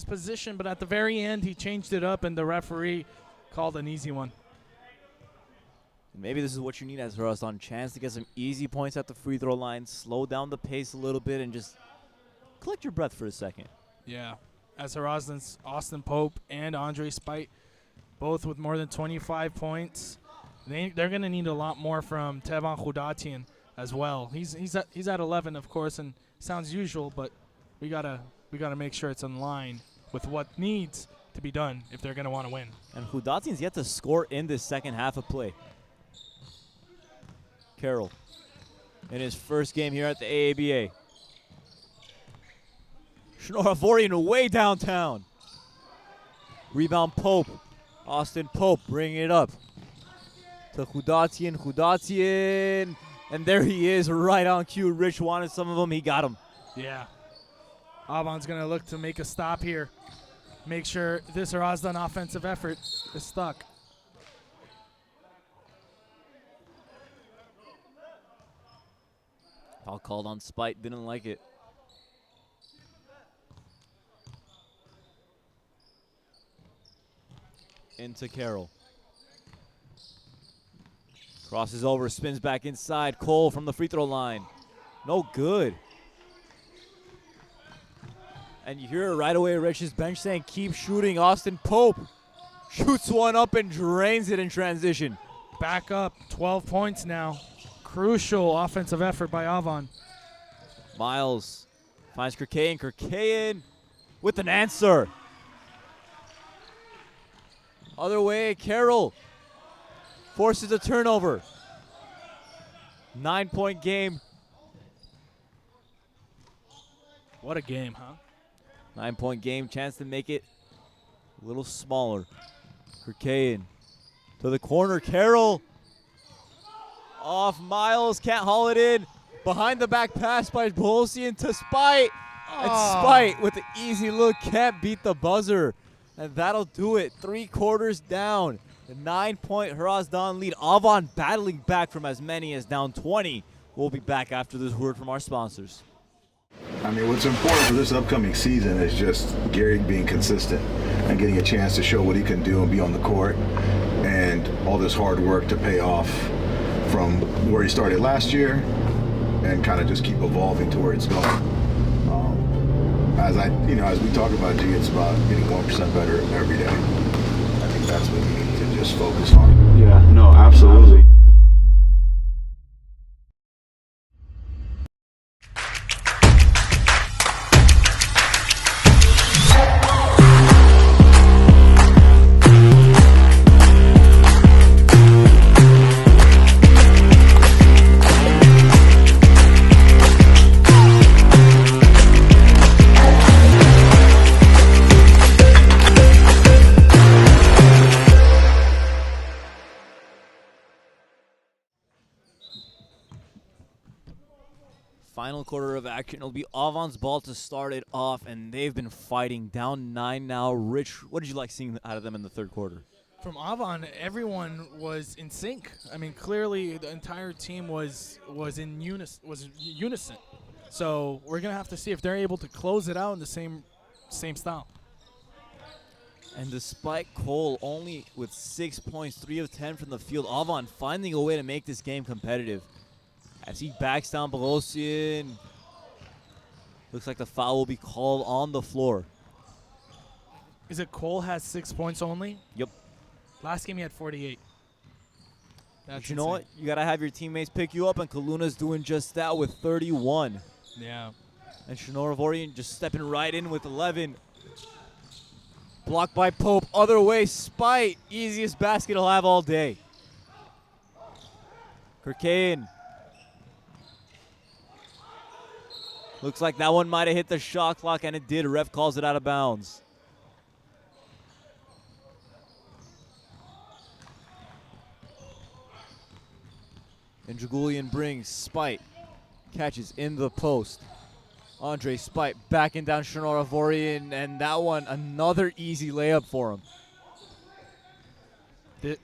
position, but at the very end he changed it up and the referee called an easy one. Maybe this is what you need as Hrazdan. Chance to get some easy points at the free throw line, slow down the pace a little bit, and just collect your breath for a second. Yeah, as Hrazdan's Austin Pope and Andre Spite, both with more than 25 points. They're going to need a lot more from Tevan Hrazdan. as well. He's at 11, of course, and sounds usual, but we gotta make sure it's in line with what needs to be done if they're gonna want to win. And Hrazdan's yet to score in this second half of play. Carroll in his first game here at the AABA. Avon way downtown. Rebound Pope. Austin Pope bringing it up to Hrazdan. And there he is, right on cue. Rich wanted some of them. He got them. Yeah. Avon's going to look to make a stop here. Make sure this Hrazdan offensive effort is stuck. Foul called on Spite. Didn't like it. Into Carroll. Crosses over, spins back inside. Cole from the free throw line. No good. And you hear it right away, Rich's bench saying, keep shooting. Austin Pope shoots one up and drains it in transition. Back up, 12 points now. Crucial offensive effort by Avon. Miles finds Kirkayan. Kirkayan with an answer. Other way, Carroll forces a turnover. 9-point game. What a game, huh? 9-point game, chance to make it a little smaller. Kirkayan to the corner. Carroll off Miles, can't haul it in. Behind the back pass by Bolosian to Spite. And Spite with the easy look can't beat the buzzer. And that'll do it. 3 quarters down. The 9-point Hrazdan lead. Avon battling back from as many as down 20. We'll be back after this word from our sponsors. I mean, what's important for this upcoming season is just Gary being consistent and getting a chance to show what he can do and be on the court, and all this hard work to pay off from where he started last year and kind of just keep evolving to where it's going. As we talk about, G, it's about getting 1% better every day. I think that's what we need to just focus on. Yeah, no, absolutely. Final quarter of action. It'll be Avon's ball to start it off, and they've been fighting. Down 9 now. Rich, what did you like seeing out of them in the third quarter? From Avon, everyone was in sync. I mean, clearly the entire team was in unison. So we're gonna have to see if they're able to close it out in the same style. And despite Cole only with 6 points, 3 of 10 from the field, Avon finding a way to make this game competitive. As he backs down Bolosian. Looks like the foul will be called on the floor. Is it Cole has 6 points only? Yep. Last game he had 48. But you know what? You got to have your teammates pick you up, and Kaluna's doing just that with 31. Yeah. And Avon just stepping right in with 11. Blocked by Pope. Other way, Spite. Easiest basket he'll have all day. Kirkayan. Looks like that one might have hit the shot clock, and it did. Ref calls it out of bounds. And Dragulian brings Spite. Catches in the post. Andre Spite backing down Avon, and that one, another easy layup for him.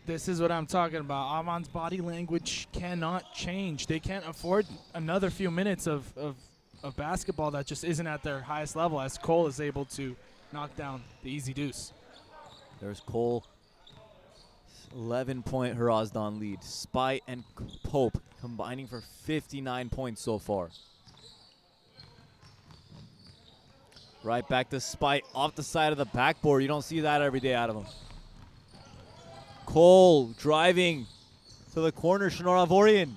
This is what I'm talking about. Avon's body language cannot change. They can't afford another few minutes of basketball that just isn't at their highest level, as Cole is able to knock down the easy deuce. There's Cole. 11-point Hrazdan lead. Spite and Pope combining for 59 points so far. Right back to Spite off the side of the backboard. You don't see that every day out of him. Cole driving to the corner. Avon.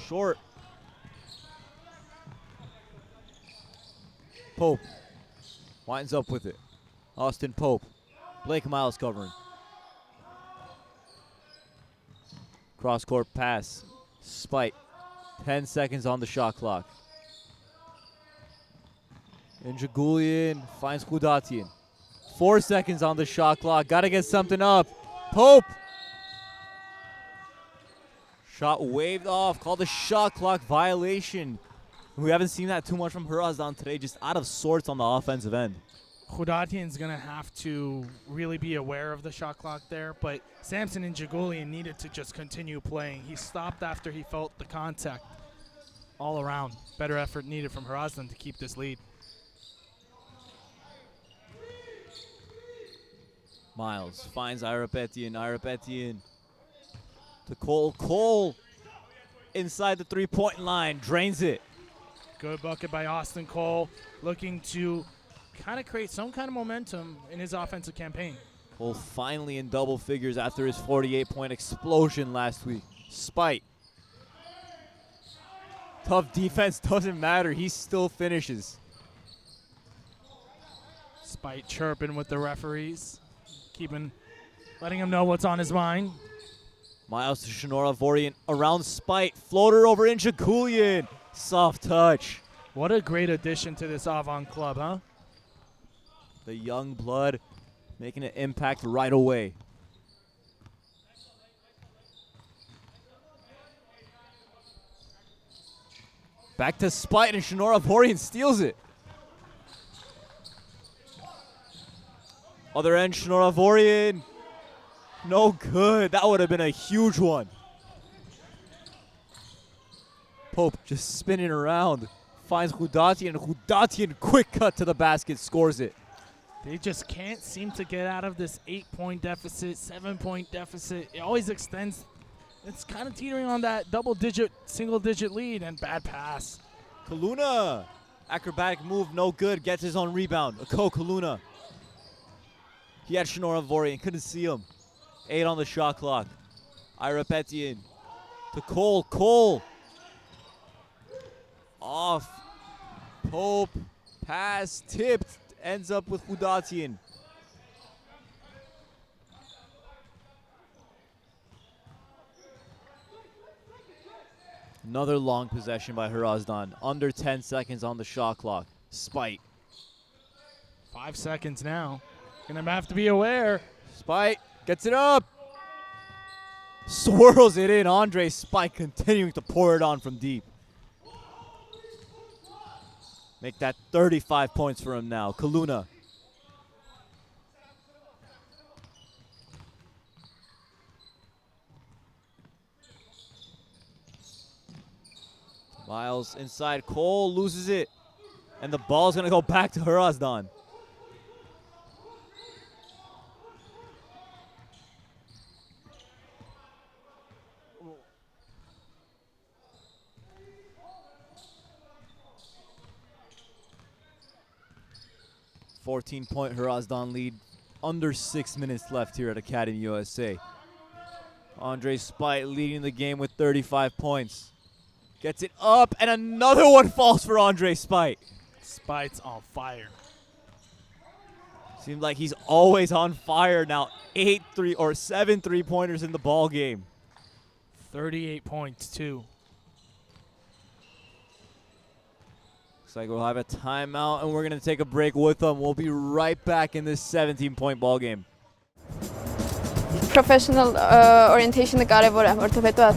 short. Pope winds up with it. Austin Pope. Blake Miles covering. Cross-court pass. Spite. 10 seconds on the shot clock. Njagulian finds Hrazdan. 4 seconds on the shot clock. Got to get something up. Pope. Shot waved off. Called a shot clock violation. We haven't seen that too much from Hrazdan today. Just out of sorts on the offensive end. Hrazdan's going to have to really be aware of the shot clock there, but Samson and Njagulian needed to just continue playing. He stopped after he felt the contact. All around, better effort needed from Hrazdan to keep this lead. Miles finds Irapetian. Irapetian to Cole. Cole inside the three-point line, drains it. Good bucket by Austin Cole, looking to kind of create some kind of momentum in his offensive campaign. Cole finally in double figures after his 48-point explosion last week. Spite. Tough defense doesn't matter. He still finishes. Spite chirping with the referees, letting him know what's on his mind. Miles to Shinora Vorian around Spite. Floater over Njagulian. Soft touch. What a great addition to this Avon club, huh? The young blood making an impact right away. Back to Spite, and Shinora Vorian steals it. Other end, Shinora Vorian. No good. That would have been a huge one. Pope just spinning around. Finds Hrazdan, and Hrazdan quick cut to the basket, scores it. They just can't seem to get out of this 8-point deficit, 7-point deficit. It always extends. It's kind of teetering on that double-digit, single-digit lead, and bad pass. Kaluna. Acrobatic move, no good. Gets his own rebound. Ako Kaluna. He had Shinora Vorian, couldn't see him. 8 on the shot clock. Irapetian to Cole. Cole. Off. Pope. Pass. Tipped. Ends up with Hrazdan. Another long possession by Hrazdan. Under 10 seconds on the shot clock. Spite. 5 seconds now. Gonna have to be aware. Spite gets it up. Swirls it in. Andre Spite continuing to pour it on from deep. Make that 35 points for him now. Kaluna. Miles inside. Cole loses it. And the ball's going to go back to Hrazdan. .14 Hrazdan lead. Under 6 minutes left here at Academy USA. Andre Spite leading the game with 35 points. Gets it up, and another one falls for Andre Spite. Spite's on fire. Seems like he's always on fire now. 7 3-pointers in the ball game. 38 points, too. Looks like we'll have a timeout, and we're going to take a break with them. We'll be right back in this 17-point ball game. Professional orientation-ը կարևոր է, որովհետեւ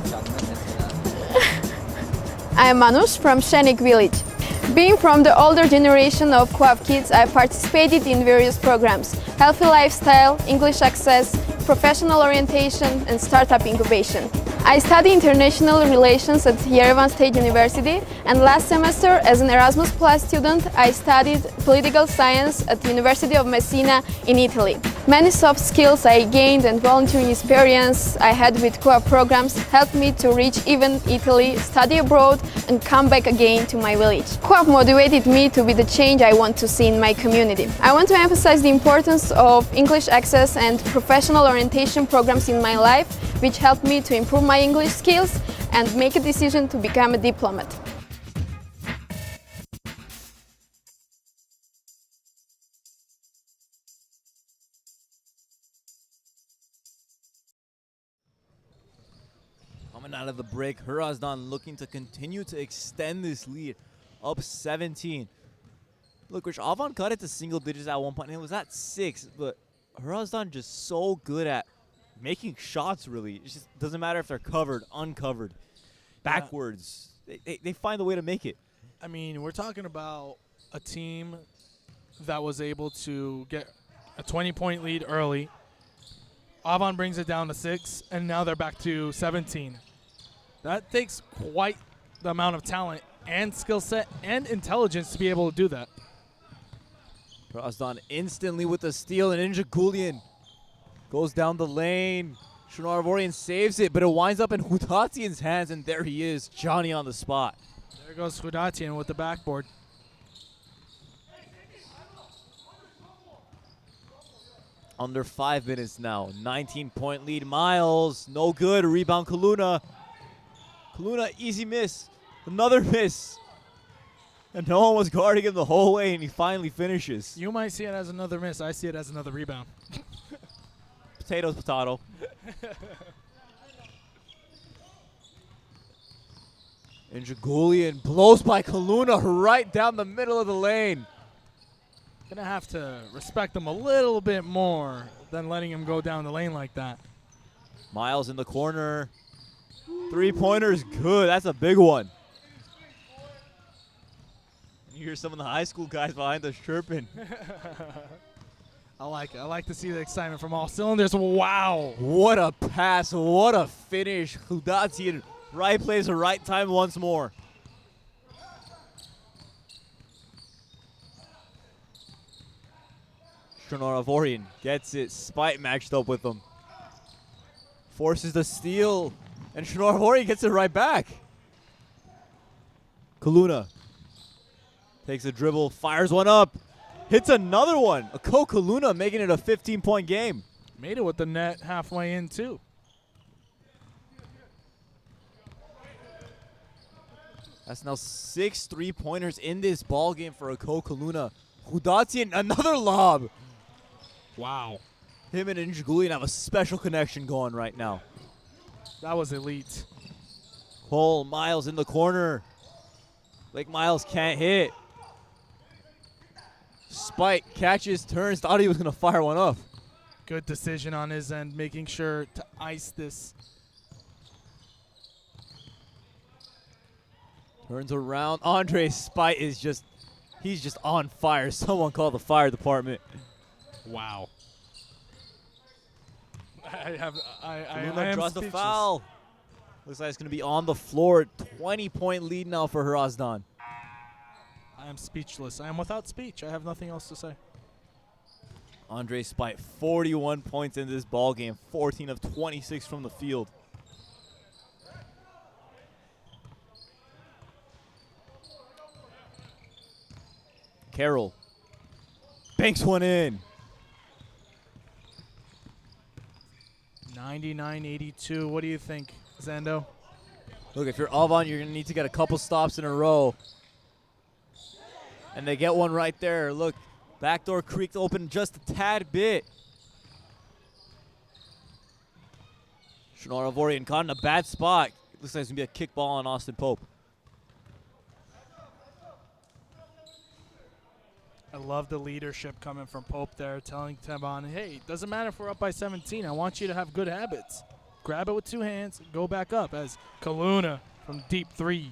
I am Manush from Shenik Village. Being from the older generation of QAV kids, I participated in various programs: healthy lifestyle, English access, professional orientation, and startup incubation. I study international relations at Yerevan State University, and last semester, as an Erasmus Plus student, I studied political science at the University of Messina in Italy. Many soft skills I gained and volunteering experience I had with co-op programs helped me to reach even Italy, study abroad and come back again to my village. Co-op motivated me to be the change I want to see in my community. I want to emphasize the importance of English access and professional orientation programs in my life, which helped me to improve my English skills and make a decision to become a diplomat. Coming out of the break, Hrazdan looking to continue to extend this lead, up 17. Look, Rich, Avon cut it to single digits at one point, and it was at 6, but Hrazdan just so good at making shots, really. It just doesn't matter if they're covered, uncovered, backwards. They find a way to make it. I mean, we're talking about a team that was able to get a 20-point lead early. Avon brings it down to 6, and now they're back to 17. That takes quite the amount of talent and skill set and intelligence to be able to do that. Hrazdan instantly with the steal, and Injagulian goes down the lane. Avon saves it, but it winds up in Hrazdan's hands, and there he is, Johnny on the spot. There goes Hrazdan with the backboard. Under 5 minutes now, 19-point lead. Miles, no good. Rebound, Kaluna. Kaluna, easy miss. Another miss. And no one was guarding him the whole way, and he finally finishes. You might see it as another miss. I see it as another rebound. Potatoes, potato. Injagulian blows by Kaluna right down the middle of the lane. Gonna have to respect him a little bit more than letting him go down the lane like that. Miles in the corner. 3-pointer's good. That's a big one. You hear some of the high school guys behind us chirping. I like it. I like to see the excitement from all cylinders. Wow. What a pass. What a finish. Hrazdan, right place at right time once more. Avon gets it. Spite matched up with him. Forces the steal. And Avon gets it right back. Kaluna takes a dribble, fires one up, hits another one. A Kaluna making it a 15-point game. Made it with the net halfway in, too. That's now 6 3-pointers in this ball game for a Kaluna. Hrazdan, another lob. Wow. Him and Injagulian have a special connection going right now. That was elite. Cole, Miles in the corner. Blake Miles can't hit. Spike catches, turns, thought he was going to fire one up. Good decision on his end, making sure to ice this. Turns around. Andre Spite is he's just on fire. Someone call the fire department. Wow. I Kaluna am draws the speechless. foul. Looks like it's going to be on the floor. 20-point lead now for Hrazdan. I am speechless. I am without speech. I have nothing else to say. Andre Spite, 41 points in this ball game, 14 of 26 from the field. Carroll banks one in. 99-82. What do you think, Zando? Look, if you're Avon, you're going to need to get a couple stops in a row. And they get one right there. Look, backdoor creaked open just a tad bit. Avon caught in a bad spot. Looks like it's going to be a kickball on Austin Pope. I love the leadership coming from Pope there, telling Avon, hey, it doesn't matter if we're up by 17. I want you to have good habits. Grab it with 2 hands, go back up as Kaluna from deep 3.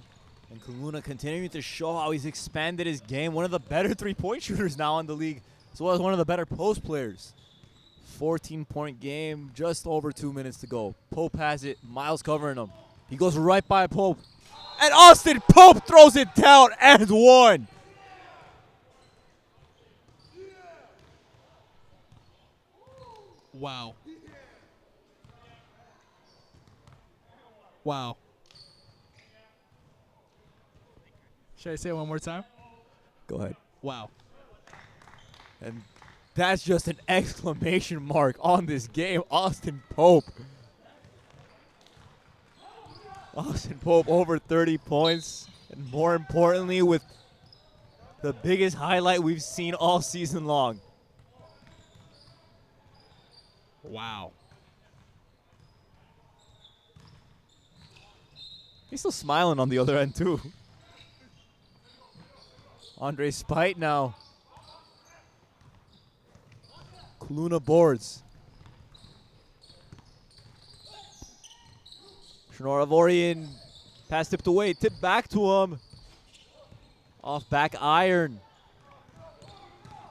And Kaluna continuing to show how he's expanded his game. One of the better 3-point shooters now in the league, as well as one of the better post players. 14-point game, just over 2 minutes to go. Pope has it, Miles covering him. He goes right by Pope. And Austin Pope throws it down and one. Wow. Wow. Should I say it one more time? Go ahead. Wow. And that's just an exclamation mark on this game. Austin Pope. Austin Pope over 30 points. And more importantly, with the biggest highlight we've seen all season long. Wow. He's still smiling on the other end, too. Andre Spite now. Kuluna boards. Shnoravorian pass tipped away, tipped back to him. Off back iron.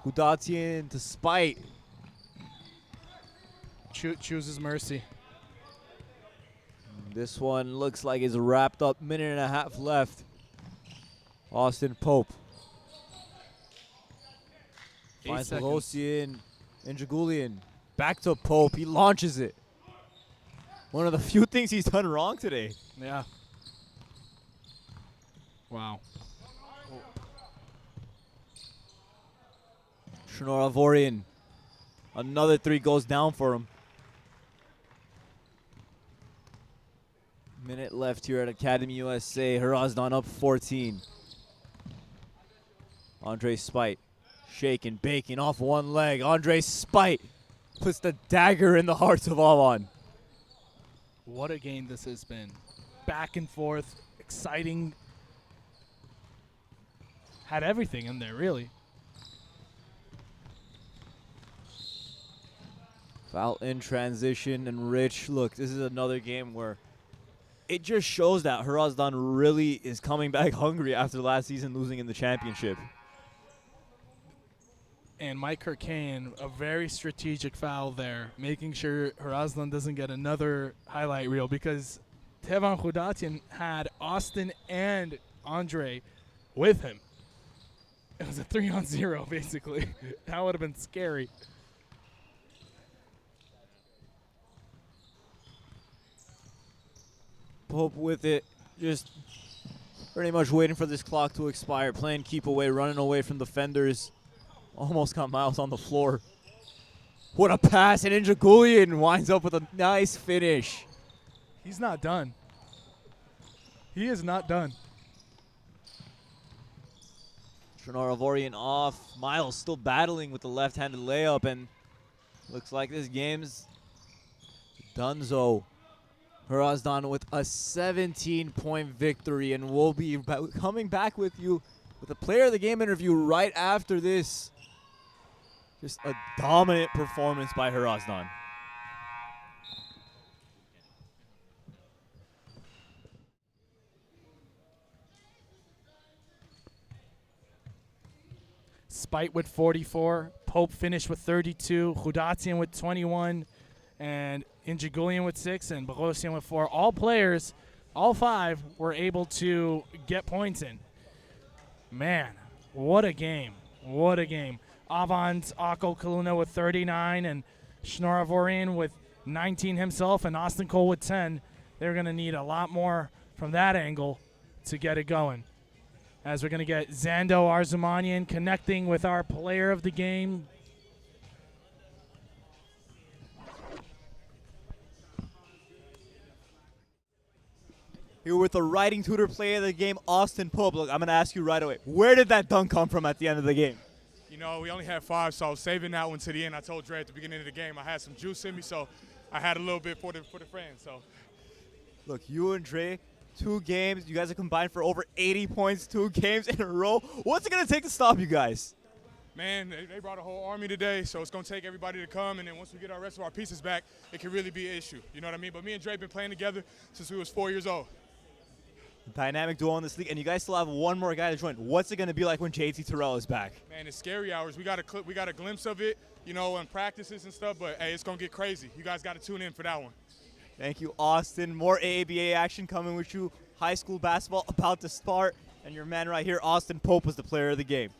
Hudatian to Spite. Chooses mercy. This one looks like it's wrapped up. Minute and a half left. Austin Pope. Finds Losian and Jagulian. Back to Pope. He launches it. One of the few things he's done wrong today. Yeah. Wow. Shnoravorian. Another three goes down for him. Minute left here at Academy USA. Hrazdan up 14. Andre Spite. Shaking, baking off one leg. Andre Spite puts the dagger in the hearts of Avon. What a game this has been. Back and forth, exciting. Had everything in there, really. Foul in transition and Rich. Look, this is another game where it just shows that Hrazdan really is coming back hungry after last season losing in the championship. And Mike Kirkain, a very strategic foul there, making sure Hrazdan doesn't get another highlight reel because Tevan Hudatian had Austin and Andre with him. It was a 3-on-0, basically. That would have been scary. Pope with it, just pretty much waiting for this clock to expire, playing keep away, running away from defenders. Almost got Miles on the floor. What a pass, and Jagulian winds up with a nice finish. He's not done. He is not done. Shnoravorian off. Miles still battling with the left-handed layup, and looks like this game's donezo. Hrazdan with a 17-point victory, and we'll be coming back with you with a player of the game interview right after this. Just a dominant performance by Hrazdan. Spite with 44. Pope finished with 32. Hudatian with 21. And Injagulian with 6. And Bogosian with 4. All players, all 5, were able to get points in. Man, what a game. What a game. Avon's Akko Kaluna with 39 and Shnoravorian with 19 himself and Austin Cole with 10. They're going to need a lot more from that angle to get it going. As we're going to get Zando Arzumanian connecting with our player of the game. Here with the writing tutor player of the game, Austin Pope. Look, I'm going to ask you right away, where did that dunk come from at the end of the game? You know, we only had 5, so I was saving that one to the end. I told Dre at the beginning of the game I had some juice in me, so I had a little bit for the friends. So, look, you and Dre, 2 games. You guys have combined for over 80 points, 2 games in a row. What's it going to take to stop you guys? Man, they brought a whole army today, so it's going to take everybody to come, and then once we get our rest of our pieces back, it can really be an issue. You know what I mean? But me and Dre have been playing together since we was 4 years old. Dynamic duo in this league, and you guys still have one more guy to join. What's it going to be like when JT Terrell is back? Man, it's scary hours. We got a glimpse of it, you know, in practices and stuff, but, hey, it's going to get crazy. You guys got to tune in for that one. Thank you, Austin. More AABA action coming with you. High school basketball about to start, and your man right here, Austin Pope, was the player of the game.